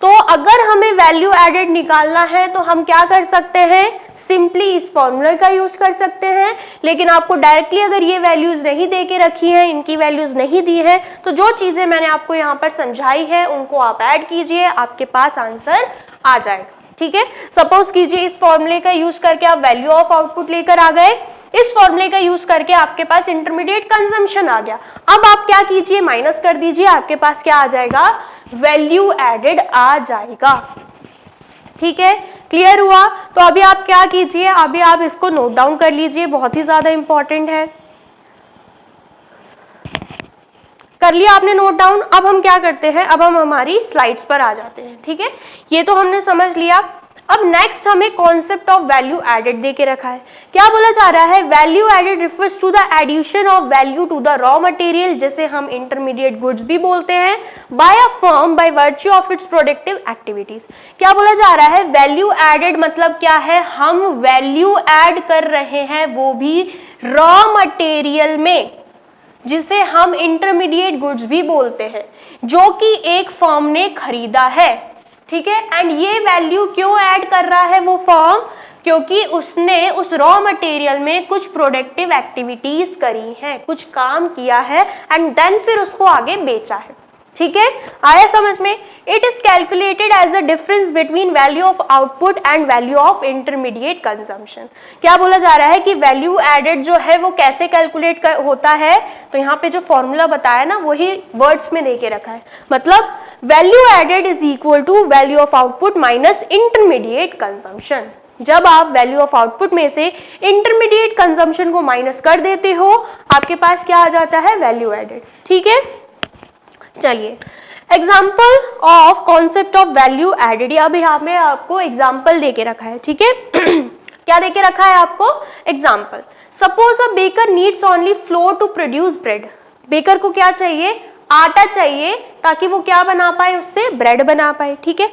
तो अगर हमें वैल्यू एडेड निकालना है तो हम क्या कर सकते हैं, सिंपली इस फॉर्मूले का यूज कर सकते हैं। लेकिन आपको डायरेक्टली अगर ये वैल्यूज नहीं दे के रखी हैं, इनकी वैल्यूज नहीं दी है, तो जो चीजें मैंने आपको यहाँ पर समझाई है उनको आप ऐड कीजिए, आपके पास आंसर आ जाएगा। ठीक है, सपोज कीजिए इस फॉर्मूले का यूज करके आप वैल्यू ऑफ आउटपुट लेकर आ गए, इस फॉर्मूले का यूज करके आपके पास इंटरमीडिएट कंजम्पशन आ गया। अब आप क्या कीजिए, माइनस कर दीजिए, आपके पास क्या आ जाएगा, वैल्यू एडेड आ जाएगा। ठीक है, क्लियर हुआ? तो अभी आप क्या कीजिए, अभी आप इसको नोट डाउन कर लीजिए, बहुत ही ज्यादा इंपॉर्टेंट है। कर लिया आपने नोट डाउन? अब हम क्या करते हैं, अब हम हमारी स्लाइड्स पर आ जाते हैं। ठीक है, ये तो हमने समझ लिया। अब नेक्स्ट हमें कॉन्सेप्ट ऑफ वैल्यू एडेड दे के रखा है। क्या बोला जा रहा है, value added refers to the addition of value to the raw material, जिसे हम इंटरमीडिएट गुड्स भी बोलते हैं, by a firm by virtue of its productive activities. क्या बोला जा रहा है, वैल्यू एडेड मतलब क्या है, हम वैल्यू ऐड कर रहे हैं, वो भी रॉ मटेरियल में, जिसे हम इंटरमीडिएट गुड्स भी बोलते हैं, जो कि एक फर्म ने खरीदा है। ठीक है, एंड ये वैल्यू क्यों ऐड कर रहा है वो फर्म, क्योंकि उसने उस रॉ मटेरियल में कुछ प्रोडक्टिव एक्टिविटीज करी हैं, कुछ काम किया है, एंड देन फिर उसको आगे बेचा है। ठीक है, आया समझ में? It is calculated as a difference between value of output and value of intermediate consumption. क्या बोला जा रहा है कि वैल्यू एडेड जो है वो कैसे कैलकुलेट होता है, तो यहाँ पे जो फॉर्मूला बताया ना वही वर्ड्स में दे के रखा है। मतलब value added is equal to value of output minus intermediate consumption. जब आप वैल्यू ऑफ आउटपुट में से इंटरमीडिएट कंजम्पशन को माइनस कर देते हो, आपके पास क्या आ जाता है, वैल्यू एडेड। ठीक है, चलिए example of concept of value added, अभी यहाँ में आपको एग्जाम्पल दे के रखा है। ठीक है क्या दे के रखा है आपको, example. Suppose a baker needs only flour to produce bread. Baker को क्या चाहिए, आटा चाहिए, ताकि वो क्या बना पाए, उससे ब्रेड बना पाए। ठीक है,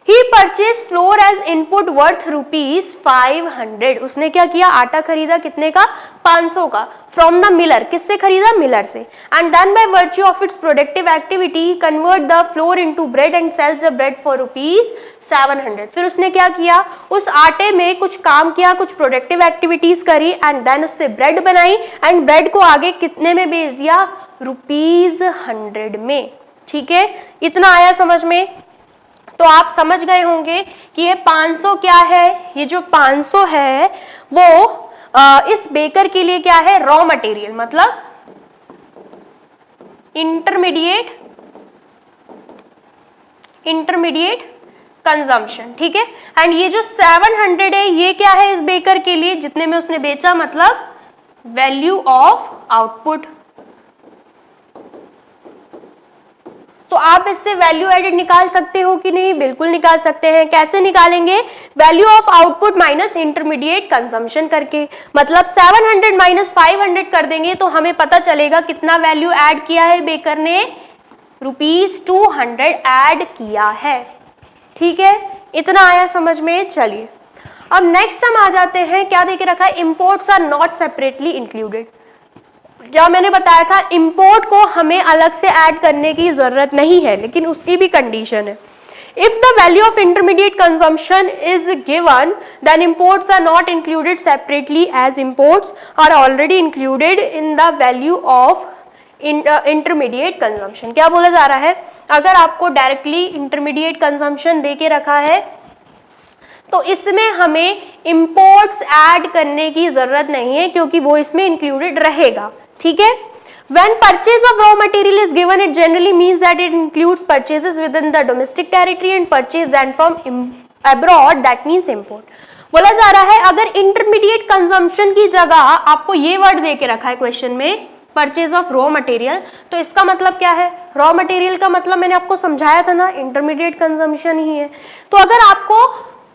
he purchase flour as input worth ₹500। उसने क्या किया, आटा खरीदा, कितने का, 500 का, फ्रॉम द मिलर। किससे खरीदा, मिलर से। And then by virtue of its productive activity convert the flour into bread and sells the bread for ₹700। फिर उसने क्या किया, उस आटे में कुछ काम किया, कुछ प्रोडक्टिव एक्टिविटीज करी, एंड देन उससे ब्रेड बनाई, एंड ब्रेड को आगे कितने में बेच दिया, ₹100 में। ठीक है, इतना आया समझ में? तो आप समझ गए होंगे कि ये 500 क्या है, ये जो 500 है वो इस बेकर के लिए क्या है, रॉ मटेरियल, मतलब इंटरमीडिएट कंजम्पशन। ठीक है, एंड ये जो 700 है ये क्या है, इस बेकर के लिए जितने में उसने बेचा, मतलब वैल्यू ऑफ आउटपुट। तो आप इससे वैल्यू एडेड निकाल सकते हो कि नहीं, बिल्कुल निकाल सकते हैं। कैसे निकालेंगे, value of output minus intermediate consumption करके। मतलब 700 माइनस 500 कर देंगे तो हमें पता चलेगा कितना वैल्यू ऐड किया है बेकर ने, ₹200 ऐड किया है। ठीक है, इतना आया समझ में? चलिए अब नेक्स्ट हम आ जाते हैं, क्या देके रखा है, imports are not separately included. क्या मैंने बताया था, इंपोर्ट को हमें अलग से ऐड करने की जरूरत नहीं है, लेकिन उसकी भी कंडीशन है। If the value of intermediate consumption is given then imports are not included separately, as imports are already included in the value of intermediate consumption. क्या बोला जा रहा है, अगर आपको डायरेक्टली इंटरमीडिएट कंजम्पशन दे के रखा है तो इसमें हमें इंपोर्ट्स ऐड करने की जरूरत नहीं है, क्योंकि वो इसमें इंक्लूडेड रहेगा। ठीक है, when purchase of raw material is given, it generally means that it includes purchases within the domestic territory and purchase then from abroad, that means import। बोला जा रहा है अगर इंटरमीडिएट कंजम्पशन की जगह आपको ये वर्ड दे के रखा है क्वेश्चन में, परचेज ऑफ रॉ मटेरियल, तो इसका मतलब क्या है, रॉ मटेरियल का मतलब मैंने आपको समझाया था ना, इंटरमीडिएट कंजम्पशन ही है। तो अगर आपको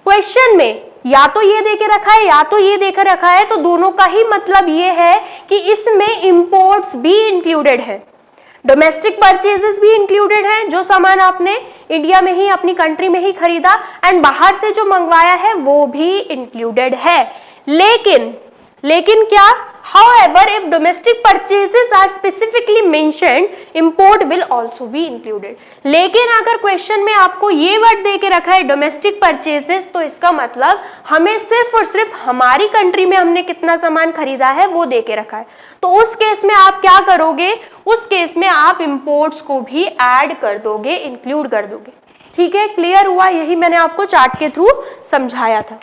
क्वेश्चन में या तो ये देके रखा है या तो ये देकर रखा है, तो दोनों का ही मतलब ये है कि इसमें इंपोर्ट्स भी इंक्लूडेड है, डोमेस्टिक परचेजेस भी इंक्लूडेड है, जो सामान आपने इंडिया में ही अपनी कंट्री में ही खरीदा, एंड बाहर से जो मंगवाया है वो भी इंक्लूडेड है। लेकिन क्या, However, if domestic purchases are specifically mentioned, import will also be included. लेकिन अगर क्वेश्चन में आपको ये वर्ड दे के रखा है डोमेस्टिक परचेजेस, तो इसका मतलब हमें सिर्फ और सिर्फ हमारी कंट्री में हमने कितना सामान खरीदा है वो दे के रखा है। तो उस केस में आप क्या करोगे, उस केस में आप इंपोर्ट्स को भी ऐड कर दोगे, इंक्लूड कर दोगे। ठीक है, क्लियर हुआ? यही मैंने आपको चार्ट के थ्रू समझाया था।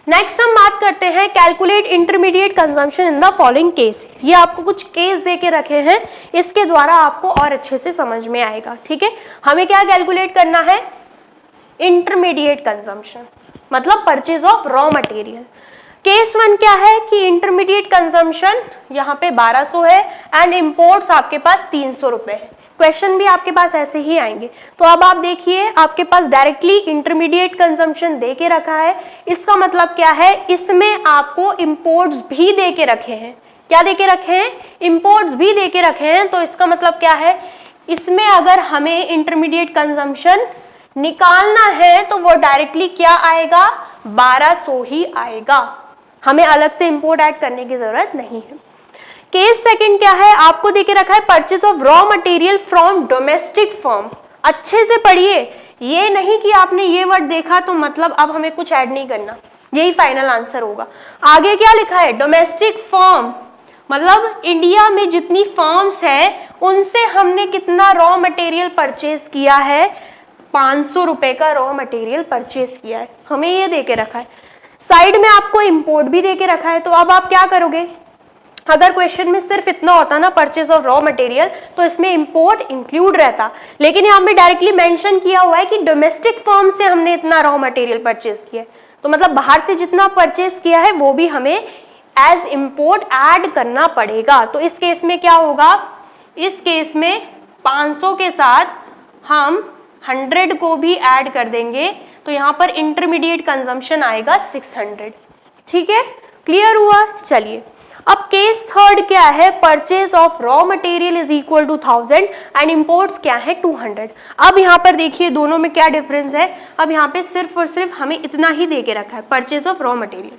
नेक्स्ट हम बात करते हैं calculate intermediate consumption in the following case. ये आपको कुछ केस दे के रखे हैं, इसके द्वारा आपको और अच्छे से समझ में आएगा। ठीक है, हमें क्या कैलकुलेट करना है, इंटरमीडिएट कंजम्पशन, मतलब purchase of raw material. Case 1 क्या है कि इंटरमीडिएट कंजम्पशन यहाँ पे 1200 है एंड इंपोर्ट्स आपके पास 300 रुपए है। क्वेश्चन भी आपके पास ऐसे ही आएंगे। तो अब आप देखिए, आपके पास डायरेक्टली इंटरमीडिएट कंजम्पशन दे के रखा है, इसका मतलब क्या है, इसमें आपको इंपोर्ट्स भी दे के रखे हैं। क्या दे के रखे हैं, इंपोर्ट्स भी दे के रखे हैं। तो इसका मतलब क्या है, इसमें अगर हमें इंटरमीडिएट कंजम्पशन निकालना है तो वो डायरेक्टली क्या आएगा, 1200 ही आएगा, हमें अलग से इंपोर्ट ऐड करने की जरूरत नहीं है। केस सेकंड क्या है, आपको देके रखा है purchase of raw material from domestic firm. अच्छे से पढ़िए, ये नहीं कि आपने ये वर्ड देखा तो मतलब अब हमें कुछ ऐड नहीं करना, यही फाइनल आंसर होगा। आगे क्या लिखा है, डोमेस्टिक फर्म, मतलब इंडिया में जितनी फर्म्स है उनसे हमने कितना रॉ मटेरियल परचेज किया है, 500 रुपए का रॉ मटेरियल परचेज किया है, हमें ये दे के रखा है। साइड में आपको इंपोर्ट भी दे के रखा है। तो अब आप क्या करोगे, अगर क्वेश्चन में सिर्फ इतना होता ना परचेज ऑफ रॉ मटेरियल, तो इसमें इंपोर्ट इंक्लूड रहता, लेकिन यहाँ पे डायरेक्टली मेंशन किया हुआ है कि डोमेस्टिक फर्म से हमने इतना रॉ मटेरियल परचेज किया है, तो मतलब बाहर से जितना परचेज किया है वो भी हमें एज इंपोर्ट ऐड करना पड़ेगा। तो इस केस में क्या होगा, इस केस में 500 के साथ हम 100 को भी ऐड कर देंगे, तो यहाँ पर इंटरमीडिएट कंजम्पशन आएगा 600। ठीक है, क्लियर हुआ? चलिए, अब केस थर्ड क्या है, purchase of raw material is equal to 1000 and imports क्या है 200। अब यहाँ पर देखिए दोनों में क्या डिफरेंस है, अब यहाँ पे सिर्फ और सिर्फ हमें इतना ही दे के रखा है परचेज ऑफ रॉ मटेरियल,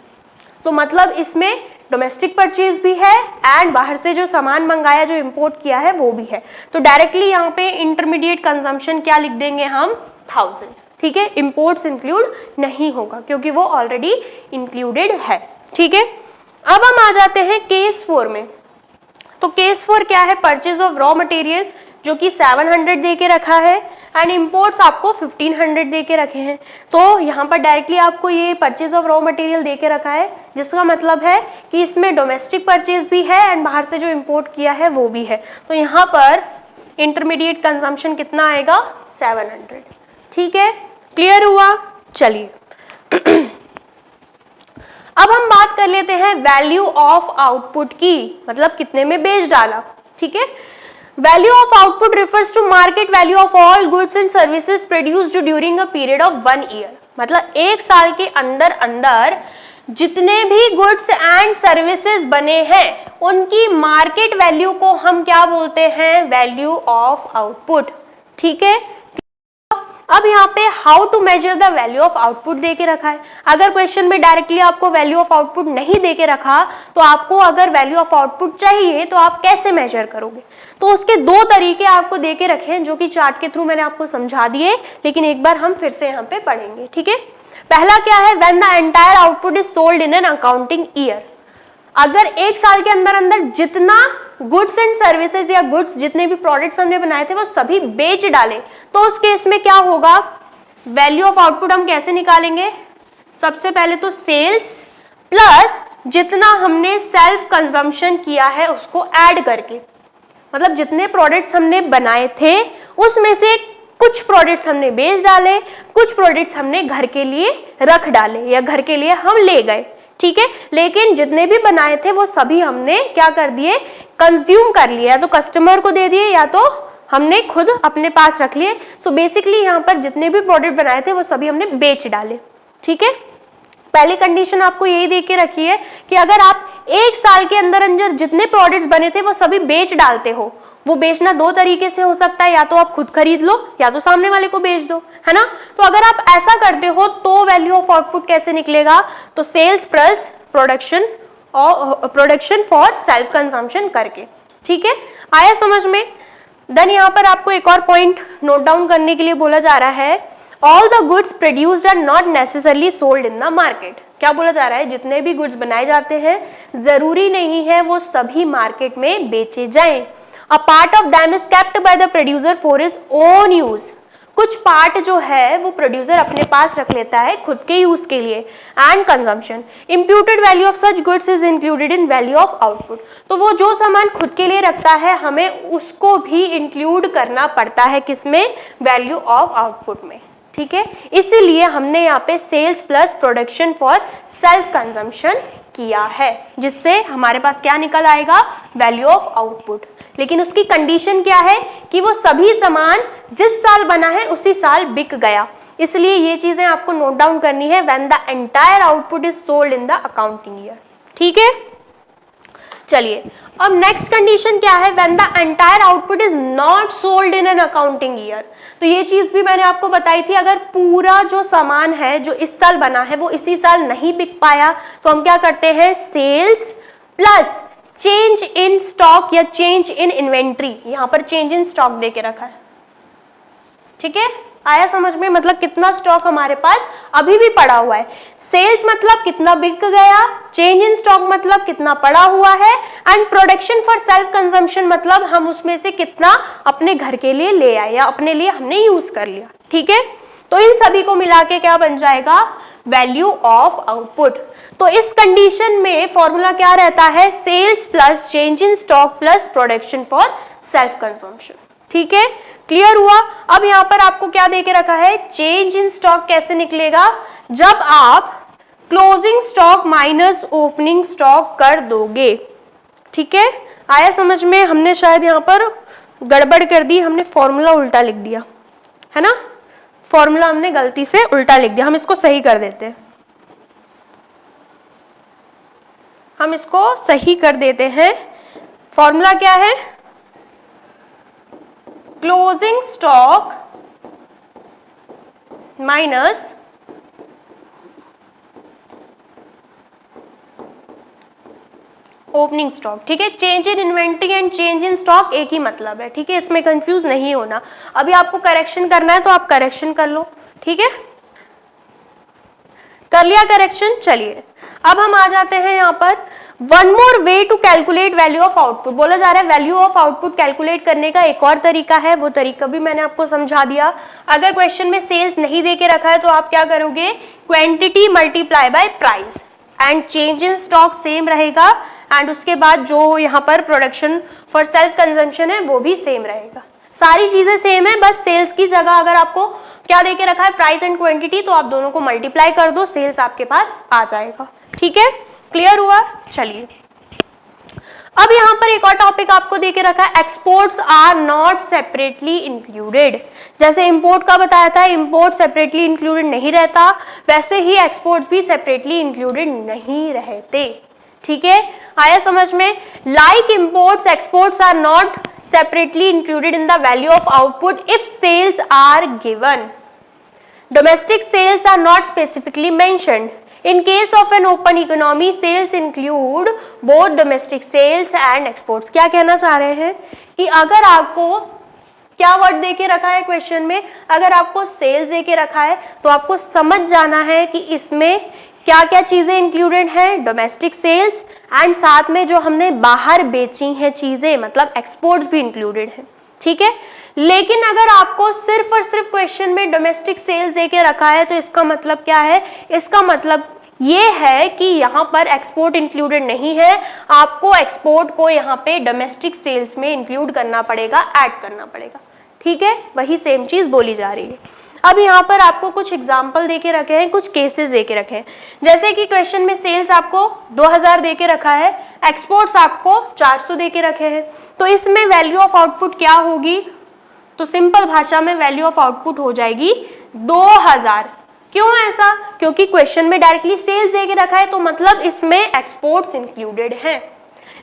तो मतलब इसमें डोमेस्टिक परचेज भी है एंड बाहर से जो सामान मंगाया जो इंपोर्ट किया है वो भी है। तो डायरेक्टली यहाँ पे इंटरमीडिएट कंजम्पशन क्या लिख देंगे हम, 1000। ठीक है, इंपोर्ट्स इंक्लूड नहीं होगा क्योंकि वो ऑलरेडी इंक्लूडेड है। ठीक है, अब हम आ जाते हैं केस 4 में। तो केस 4 क्या है, परचेज ऑफ रॉ मटेरियल जो कि 700 दे के रखा है एंड इंपोर्ट्स आपको 1500 दे के रखे हैं। तो यहाँ पर डायरेक्टली आपको ये परचेज ऑफ रॉ मटेरियल दे के रखा है, जिसका मतलब है कि इसमें डोमेस्टिक परचेज भी है एंड बाहर से जो इंपोर्ट किया है वो भी है। तो यहाँ पर इंटरमीडिएट कंजम्पशन कितना आएगा, 700। ठीक है, क्लियर हुआ? चलिए अब हम बात कर लेते हैं वैल्यू ऑफ आउटपुट की, मतलब कितने में बेच डाला। ठीक है, value of output refers to market value of all goods and services produced during a period of 1 year. मतलब एक साल के अंदर अंदर जितने भी गुड्स एंड सर्विसेज बने हैं उनकी मार्केट वैल्यू को हम क्या बोलते हैं, वैल्यू ऑफ आउटपुट। ठीक है, अब यहाँ पे how to measure the value of output दे के रखा है। अगर क्वेश्चन में डायरेक्टली आपको वैल्यू ऑफ आउटपुट नहीं दे के रखा तो आपको अगर वैल्यू ऑफ आउटपुट चाहिए तो आप कैसे मेजर करोगे, तो उसके 2 तरीके आपको दे के रखे हैं जो कि चार्ट के थ्रू मैंने आपको समझा दिए, लेकिन एक बार हम फिर से यहाँ पे पढ़ेंगे। ठीक है, पहला क्या है, when the entire output is sold in an accounting year. अगर एक साल के अंदर अंदर जितना गुड्स एंड सर्विसेज या गुड्स जितने भी प्रोडक्ट्स हमने बनाए थे वो सभी बेच डाले, तो उस केस में क्या होगा, वैल्यू ऑफ आउटपुट हम कैसे निकालेंगे, सबसे पहले तो सेल्स प्लस जितना हमने सेल्फ कंजम्पशन किया है उसको ऐड करके, मतलब जितने प्रोडक्ट्स हमने बनाए थे उसमें से कुछ प्रोडक्ट्स हमने बेच डाले, कुछ प्रोडक्ट्स हमने घर के लिए रख डाले या घर के लिए हम ले गए। ठीक है, लेकिन जितने भी बनाए थे वो सभी हमने क्या कर दिए, कंज्यूम कर लिया, या तो कस्टमर को दे दिए या तो हमने खुद अपने पास रख लिए। सो बेसिकली यहाँ पर जितने भी प्रोडक्ट बनाए थे वो सभी हमने बेच डाले। ठीक है, पहली कंडीशन आपको यही देख के रखी है कि अगर आप एक साल के अंदर अंदर जितने प्रोडक्ट्स बने थे वो सभी बेच डालते हो, वो बेचना 2 तरीके से हो सकता है, या तो आप खुद खरीद लो या तो सामने वाले को बेच दो, है ना। तो अगर आप ऐसा करते हो तो वैल्यू ऑफ आउटपुट कैसे निकलेगा, तो sales plus production production for self consumption करके। ठीक है, आया समझ में। देन यहाँ पर आपको एक और पॉइंट नोट डाउन करने के लिए बोला जा रहा है, all the goods produced are not necessarily sold in the market. क्या बोला जा रहा है, जितने भी गुड्स बनाए जाते हैं जरूरी नहीं है वो सभी मार्केट में बेचे जाएं। A part of them is kept by the producer for his own use. कुछ पार्ट जो है वो प्रोड्यूसर अपने पास रख लेता है खुद के यूज के लिए। And consumption, imputed value of such goods is included in value of output. तो वो जो सामान खुद के लिए रखता है हमें उसको भी इंक्लूड करना पड़ता है किसमें, वैल्यू ऑफ आउटपुट में। ठीक है, इसीलिए हमने यहाँ पे sales plus production for self consumption किया है, जिससे हमारे पास क्या निकल आएगा, वैल्यू ऑफ आउटपुट। लेकिन उसकी कंडीशन क्या है कि वो सभी सामान जिस साल बना है उसी साल बिक गया। इसलिए ये चीजें आपको नोट डाउन करनी है, when the entire output is sold in the accounting year. ठीक है, चलिए अब नेक्स्ट कंडीशन क्या है, when the entire output is not sold in an accounting year. तो ये चीज भी मैंने आपको बताई थी, अगर पूरा जो सामान है जो इस साल बना है वो इसी साल नहीं बिक पाया तो हम क्या करते हैं, sales plus change in stock या चेंज इन इन्वेंट्री। यहां पर चेंज इन स्टॉक दे के रखा है। ठीक है, आया समझ में, मतलब कितना स्टॉक हमारे पास अभी भी पड़ा हुआ है। सेल्स मतलब कितना बिक गया, चेंज इन स्टॉक मतलब कितना पड़ा हुआ है, and production for self consumption मतलब हम उसमें से कितना अपने घर के लिए ले आए या अपने लिए हमने यूज कर लिया। ठीक है, तो इन सभी को मिला के क्या बन जाएगा, वैल्यू ऑफ आउटपुट। तो इस कंडीशन में फॉर्मूला क्या रहता है, sales plus change in stock plus production for self consumption. ठीक है, क्लियर हुआ। अब यहां पर आपको क्या देके रखा है, चेंज इन स्टॉक कैसे निकलेगा, जब आप closing stock minus opening stock कर दोगे। ठीक है, आया समझ में। हमने शायद यहां पर गड़बड़ कर दी, हमने फॉर्मूला उल्टा लिख दिया है ना, फॉर्मूला हमने गलती से उल्टा लिख दिया। हम इसको सही कर देते हैं, हम इसको सही कर देते हैं। फॉर्मूला क्या है, closing stock minus opening stock. ठीक है, change in inventory and change in stock एक ही मतलब है। ठीक है, इसमें कंफ्यूज नहीं होना। अभी आपको करेक्शन करना है तो आप करेक्शन कर लो। ठीक है, कर लिया करेक्शन। चलिए अब हम आ जाते हैं यहाँ पर, one more way to calculate value of output. बोला जा रहा है वैल्यू ऑफ आउटपुट कैलकुलेट करने का एक और तरीका है, वो तरीका भी मैंने आपको समझा दिया। अगर क्वेश्चन में सेल्स नहीं देके रखा है तो आप क्या करोगे, quantity multiply by price and change in stock same रहेगा, एंड उसके बाद जो यहाँ पर प्रोडक्शन फॉर सेल्फ कंजम्पशन है वो भी सेम रहेगा। सारी चीजें सेम है, बस सेल्स की जगह अगर आपको क्या देके रखा है, प्राइस एंड क्वांटिटी, तो आप दोनों को मल्टीप्लाई कर दो, सेल्स आपके पास आ जाएगा। ठीक है, क्लियर हुआ। चलिए अब यहां पर एक और टॉपिक आपको देके रखा है, exports are not separately included. जैसे इंपोर्ट का बताया था, इंपोर्ट सेपरेटली इंक्लूडेड नहीं रहता, वैसे ही एक्सपोर्ट्स भी सेपरेटली इंक्लूडेड नहीं रहते। ठीक है, आया समझ में। Like imports, exports are not separately included in the value of output if sales are given. Domestic sales are not specifically mentioned. In case of an open economy, sales include both domestic sales and exports. क्या कहना चाह रहे हैं कि अगर आपको क्या वर्ड देके रखा है क्वेश्चन में, अगर आपको सेल्स देके रखा है तो आपको समझ जाना है कि इसमें क्या क्या चीजें इंक्लूडेड हैं, डोमेस्टिक सेल्स एंड साथ में जो हमने बाहर बेची हैं चीजें, मतलब एक्सपोर्ट्स भी इंक्लूडेड हैं। ठीक है, लेकिन अगर आपको सिर्फ और सिर्फ क्वेश्चन में डोमेस्टिक सेल्स देके रखा है तो इसका मतलब क्या है, इसका मतलब ये है कि यहाँ पर एक्सपोर्ट इंक्लूडेड नहीं है, आपको एक्सपोर्ट को यहाँ पे डोमेस्टिक सेल्स में इंक्लूड करना पड़ेगा, ऐड करना पड़ेगा। ठीक है, वही सेम चीज बोली जा रही है। अब यहाँ पर आपको कुछ एग्जाम्पल देके रखे हैं, कुछ केसेस देके रखे हैं। जैसे कि क्वेश्चन में सेल्स आपको 2000 देके रखा है, एक्सपोर्ट्स आपको 400 देके रखे हैं, तो इसमें वैल्यू ऑफ आउटपुट क्या होगी, तो सिंपल भाषा में वैल्यू ऑफ आउटपुट हो जाएगी 2000। क्यों ऐसा, क्योंकि क्वेश्चन में डायरेक्टली सेल्स देके रखा है तो मतलब इसमें एक्सपोर्ट्स इंक्लूडेड हैं।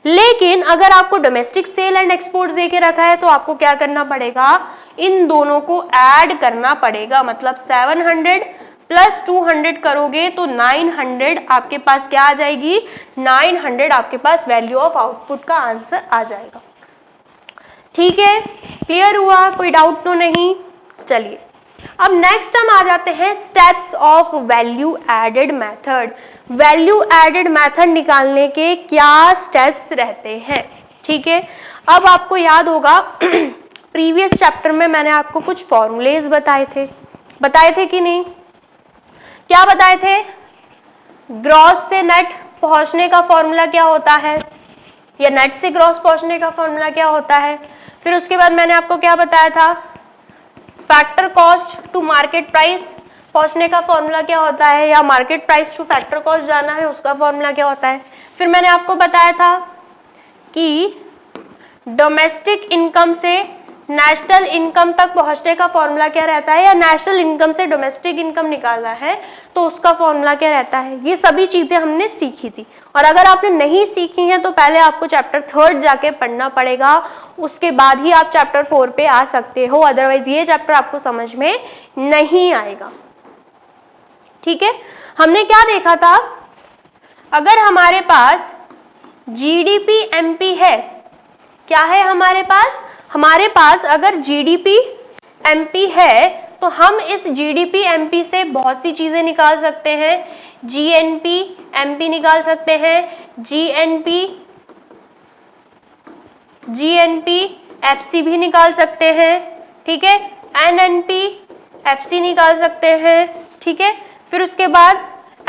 लेकिन अगर आपको डोमेस्टिक सेल एंड एक्सपोर्ट्स देके रखा है तो आपको क्या करना पड़ेगा, इन दोनों को ऐड करना पड़ेगा। मतलब 700 प्लस 200 करोगे तो 900 आपके पास क्या आ जाएगी, 900 आपके पास वैल्यू ऑफ आउटपुट का आंसर आ जाएगा। ठीक है, क्लियर हुआ, कोई डाउट तो नहीं। चलिए अब नेक्स्ट हम आ जाते हैं steps of value added method. Value added method निकालने के क्या स्टेप्स रहते हैं। ठीक है, अब आपको याद होगा प्रीवियस चैप्टर में मैंने आपको कुछ फॉर्मूलेज बताए थे कि नहीं। क्या बताए थे, ग्रॉस से नेट पहुंचने का फॉर्मूला क्या होता है, या नेट से ग्रॉस पहुंचने का फॉर्मूला क्या होता है। फिर उसके बाद मैंने आपको क्या बताया था, factor cost to market price पहुंचने का फॉर्मूला क्या होता है, या market price to factor cost जाना है उसका फॉर्मूला क्या होता है। फिर मैंने आपको बताया था कि डोमेस्टिक इनकम से नेशनल इनकम तक पहुंचने का फॉर्मूला क्या रहता है, या नेशनल इनकम से डोमेस्टिक इनकम निकालना है तो उसका फॉर्मूला क्या रहता है। ये सभी चीजें हमने सीखी थी, और अगर आपने नहीं सीखी हैं तो पहले आपको चैप्टर 3 जाके पढ़ना पड़ेगा, उसके बाद ही आप चैप्टर 4 पे आ सकते हो, अदरवाइज ये चैप्टर आपको समझ में नहीं आएगा। ठीक है, हमने क्या देखा था, अगर हमारे पास जीडीपी एमपी है, क्या है हमारे पास अगर जीडीपी एमपी है तो हम इस जीडीपी एमपी से बहुत सी चीजें निकाल सकते हैं। जीएनपी एमपी निकाल सकते हैं, जीएनपी एफसी भी निकाल सकते हैं। ठीक है, एनएनपी एफसी निकाल सकते हैं। ठीक है, फिर उसके बाद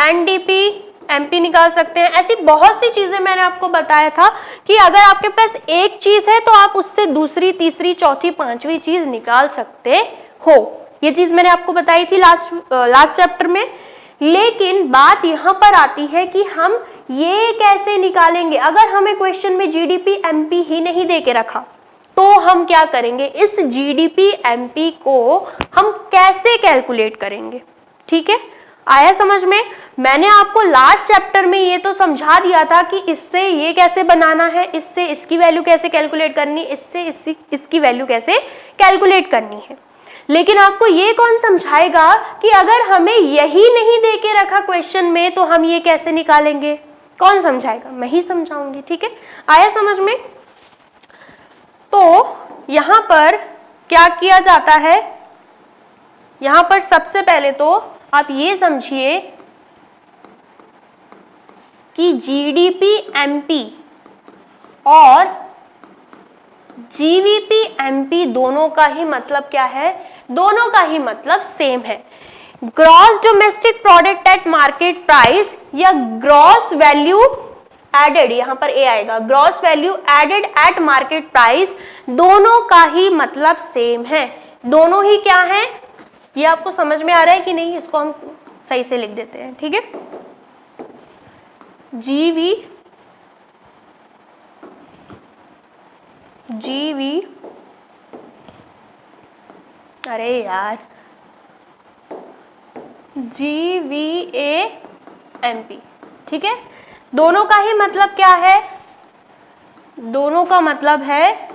एनडीपी एमपी निकाल सकते हैं। ऐसी बहुत सी चीजें मैंने आपको बताया था कि अगर आपके पास एक चीज है तो आप उससे दूसरी, तीसरी, चौथी, पांचवी चीज निकाल सकते हो। ये चीज मैंने आपको बताई थी लास्ट चैप्टर में। लेकिन बात यहां पर आती है कि हम ये कैसे निकालेंगे। अगर हमें क्वेश्चन में जीडीपी एमपी ही नहीं दे के रखा तो हम क्या करेंगे, इस जीडीपी एमपी को हम कैसे कैलकुलेट करेंगे। ठीक है, आया समझ में। मैंने आपको लास्ट चैप्टर में ये तो समझा दिया था कि इससे ये कैसे बनाना है, इससे इसकी वैल्यू कैसे कैलकुलेट करनी, इससे इसकी वैल्यू कैसे कैलकुलेट करनी है। लेकिन आपको ये कौन समझाएगा कि अगर हमें यही नहीं दे के रखा क्वेश्चन में तो हम ये कैसे निकालेंगे, कौन समझाएगा, मैं ही समझाऊंगी। ठीक है, आया समझ में। तो यहां पर क्या किया जाता है, यहां पर सबसे पहले तो आप ये समझिए कि जीडीपी एमपी और जीवीपी एमपी दोनों का ही मतलब क्या है, दोनों का ही मतलब सेम है। Gross domestic product at market price या ग्रॉस वैल्यू एडेड, यहां पर ए आएगा, gross value added at market price, दोनों का ही मतलब सेम है। दोनों ही क्या है, ये आपको समझ में आ रहा है कि नहीं, इसको हम सही से लिख देते हैं। ठीक है, जीवी अरे यार GVAMP। ठीक है, दोनों का ही मतलब क्या है, दोनों का मतलब है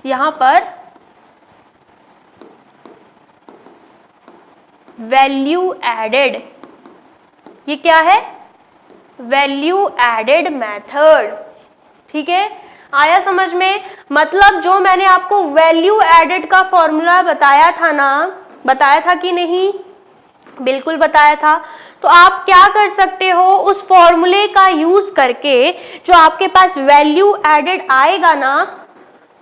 यहां पर वैल्यू एडेड। ये क्या है, वैल्यू एडेड मेथड। ठीक है, आया समझ में। मतलब जो मैंने आपको वैल्यू एडेड का फॉर्मूला बताया था ना, बताया था कि नहीं, बिल्कुल बताया था। तो आप क्या कर सकते हो, उस फॉर्मूले का यूज करके जो आपके पास वैल्यू एडेड आएगा ना,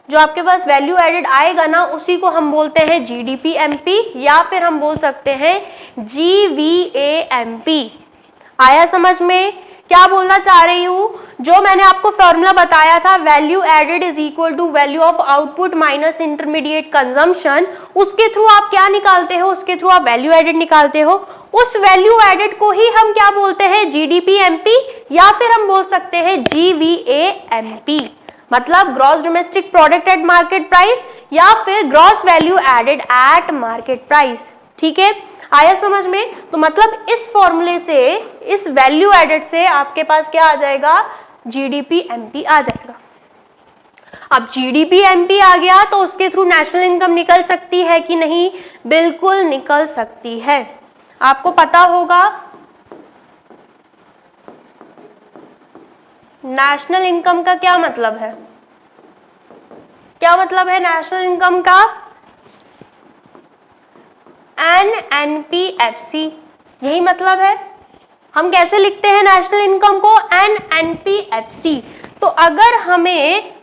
जो आपके पास वैल्यू एडेड आएगा ना, उसी को हम बोलते हैं जीडीपी एमपी, या फिर हम बोल सकते हैं जीवीएएमपी। आया समझ में क्या बोलना चाह रही हूं। जो मैंने आपको फॉर्मूला बताया था, value added is equal to value of output minus intermediate consumption, उसके थ्रू आप क्या निकालते हो, उसके थ्रू आप वैल्यू एडेड निकालते हो। उस वैल्यू एडेड को ही हम क्या बोलते हैं, जीडीपी एमपी, या फिर हम बोल सकते हैं जीवीएएमपी, मतलब gross domestic product at market price या फिर gross value added at market price. ठीक है, आया समझ में। तो मतलब इस फॉर्मूले से, इस वैल्यू एडेड से आपके पास क्या आ जाएगा, जीडीपी एमपी आ जाएगा। अब जीडीपी एमपी आ गया तो उसके थ्रू नेशनल इनकम निकल सकती है कि नहीं? बिल्कुल निकल सकती है। आपको पता होगा नेशनल इनकम का क्या मतलब है? क्या मतलब है नेशनल इनकम का? NNPFC, यही मतलब है। हम कैसे लिखते हैं नेशनल इनकम को? NNPFC। तो अगर हमें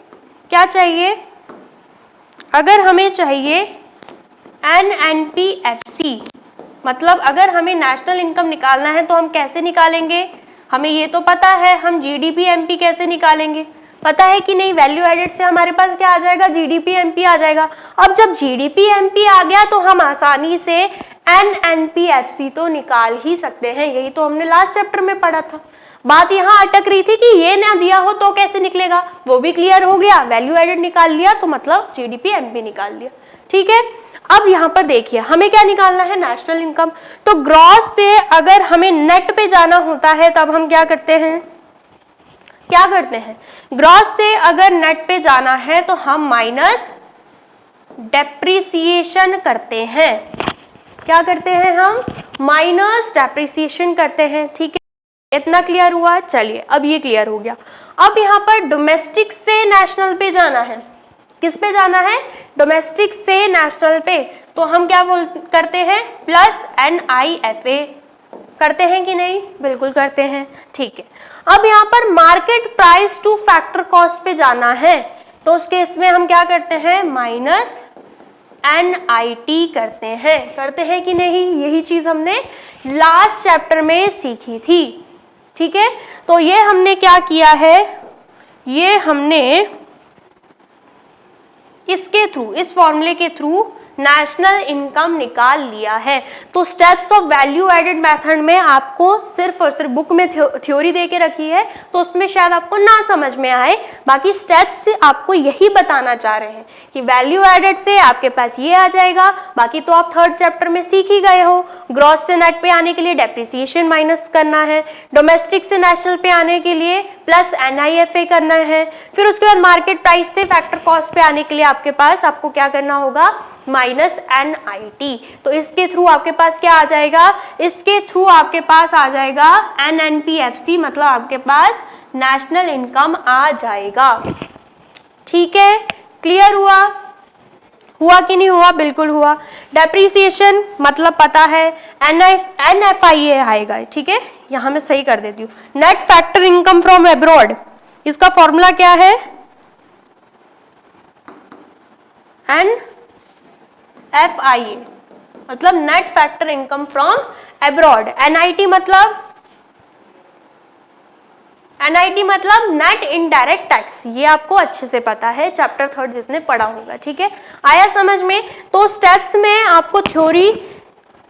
क्या चाहिए? अगर हमें चाहिए NNPFC, मतलब अगर हमें नेशनल इनकम निकालना है तो हम कैसे निकालेंगे? हमें ये तो पता है, हम जीडीपी एमपी कैसे निकालेंगे, पता है कि नहीं? वैल्यू एडेड से हमारे पास क्या आ जाएगा? जीडीपी एमपी आ जाएगा। अब जब जीडीपी एमपी आ गया तो हम आसानी से एनएनपीएफसी तो निकाल ही सकते हैं। यही तो हमने लास्ट चैप्टर में पढ़ा था। बात यहाँ अटक रही थी कि ये ना दिया हो तो कैसे निकलेगा, वो भी क्लियर हो गया। वैल्यू एडेड निकाल लिया तो मतलब जीडीपी एमपी निकाल लिया। ठीक है, अब यहाँ पर देखिए हमें क्या निकालना है? National income. तो ग्रॉस से अगर हमें नेट पे जाना होता है तब हम क्या करते हैं? क्या करते हैं? ग्रॉस से अगर नेट पे जाना है तो हम माइनस डेप्रिसिएशन करते हैं। क्या करते हैं हम? माइनस डेप्रिसिएशन करते हैं। ठीक है, इतना क्लियर हुआ? चलिए अब ये क्लियर हो गया। अब यहाँ पर डोमेस्टिक से नेशनल पे जाना है। किस पे जाना है? डोमेस्टिक से नेशनल पे। तो हम क्या करते हैं? प्लस NIFA करते हैं कि नहीं? बिल्कुल करते हैं। ठीक है, अब यहाँ पर market price to factor cost पे जाना है तो उस केस में हम क्या करते हैं? माइनस NIT करते हैं कि नहीं? यही चीज हमने लास्ट चैप्टर में सीखी थी। ठीक है, तो ये हमने क्या किया है? ये हमने इसके थ्रू, इस फॉर्मूले के थ्रू नेशनल इनकम निकाल लिया है। तो steps of value added method में आपको सिर्फ और सिर्फ बुक में थ्योरी दे के रखी है तो उसमें शायद आपको ना समझ में आए। बाकी स्टेप्स से आपको यही बताना चाह रहे हैं कि वैल्यू एडेड से आपके पास ये आ जाएगा। बाकी तो आप थर्ड चैप्टर में सीख ही गए हो। ग्रॉस से नेट पे आने के लिए डेप्रिसिएशन माइनस करना है, डोमेस्टिक से नेशनल पे आने के लिए प्लस NIFA करना है, फिर उसके बाद मार्केट प्राइस से फैक्टर कॉस्ट पे आने के लिए आपके पास आपको क्या करना होगा? Minus NIT। तो इसके थ्रू आपके पास क्या आ जाएगा? इसके थ्रू आपके पास आ जाएगा NNPFC, मतलब आपके पास नेशनल इनकम आ जाएगा। ठीक है, क्लियर हुआ? हुआ कि नहीं हुआ? बिल्कुल हुआ। डेप्रिसिएशन मतलब पता है, NFIA आएगा। ठीक है, यहां मैं सही कर देती हूँ। Net factor income from abroad, इसका फॉर्मूला क्या है? NFIA मतलब net factor income from abroad. NIT मतलब नेट इनडायरेक्ट टैक्स। ये आपको अच्छे से पता है, चैप्टर 3 जिसने पढ़ा होगा। ठीक है, आया समझ में? तो स्टेप्स में आपको थ्योरी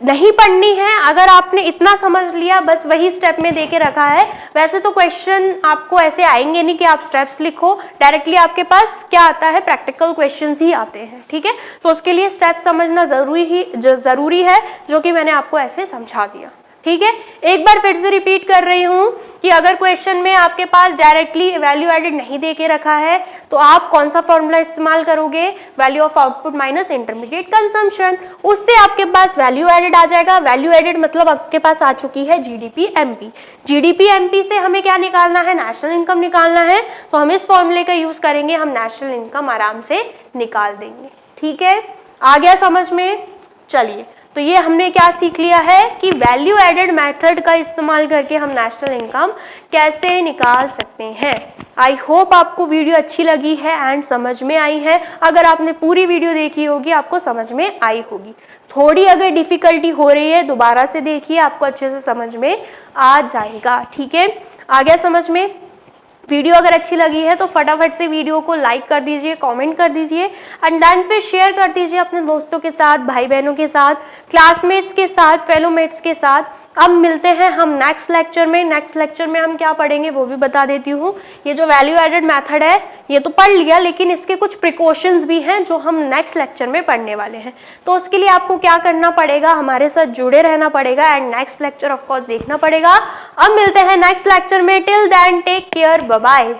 नहीं पढ़नी है। अगर आपने इतना समझ लिया, बस वही स्टेप में देके रखा है। वैसे तो क्वेश्चन आपको ऐसे आएंगे नहीं कि आप स्टेप्स लिखो, डायरेक्टली आपके पास क्या आता है? प्रैक्टिकल क्वेश्चंस ही आते हैं। ठीक है, तो उसके लिए स्टेप समझना जरूरी है, जो कि मैंने आपको ऐसे समझा दिया। ठीक है, एक बार फिर से रिपीट कर रही हूं कि अगर क्वेश्चन में आपके पास डायरेक्टली वैल्यू एडेड नहीं दे के रखा है तो आप कौन सा फॉर्मूला इस्तेमाल करोगे? Value of output minus intermediate consumption. उससे आपके पास वैल्यू एडेड आ जाएगा। वैल्यू एडेड मतलब आपके पास आ चुकी है जीडीपी एमपी। जीडीपी एमपी से हमें क्या निकालना है? नेशनल इनकम निकालना है। तो हम इस फॉर्मूले का यूज करेंगे, हम नेशनल इनकम आराम से निकाल देंगे। ठीक है, आ गया समझ में? चलिए, तो ये हमने क्या सीख लिया है कि वैल्यू एडेड मेथड का इस्तेमाल करके हम नेशनल इनकम कैसे निकाल सकते हैं। आई होप आपको वीडियो अच्छी लगी है एंड समझ में आई है। अगर आपने पूरी वीडियो देखी होगी आपको समझ में आई होगी। थोड़ी अगर डिफिकल्टी हो रही है दोबारा से देखिए, आपको अच्छे से समझ में आ जाएगा। ठीक है, आ गया समझ में? वीडियो अगर अच्छी लगी है तो फटाफट से वीडियो को लाइक कर दीजिए, कमेंट कर दीजिए एंड देन फिर शेयर कर दीजिए अपने दोस्तों के साथ, भाई बहनों के साथ, क्लासमेट्स के साथ, फेलोमेट्स के साथ। अब मिलते हैं हम नेक्स्ट लेक्चर में। नेक्स्ट लेक्चर में हम क्या पढ़ेंगे वो भी बता देती हूँ। ये जो वैल्यू एडेड मेथड है ये तो पढ़ लिया, लेकिन इसके कुछ प्रिकॉशंस भी हैं जो हम नेक्स्ट लेक्चर में पढ़ने वाले हैं। तो उसके लिए आपको क्या करना पड़ेगा? हमारे साथ जुड़े रहना पड़ेगा and next lecture of course देखना पड़ेगा। अब मिलते हैं नेक्स्ट लेक्चर में। Till then take care, bye bye.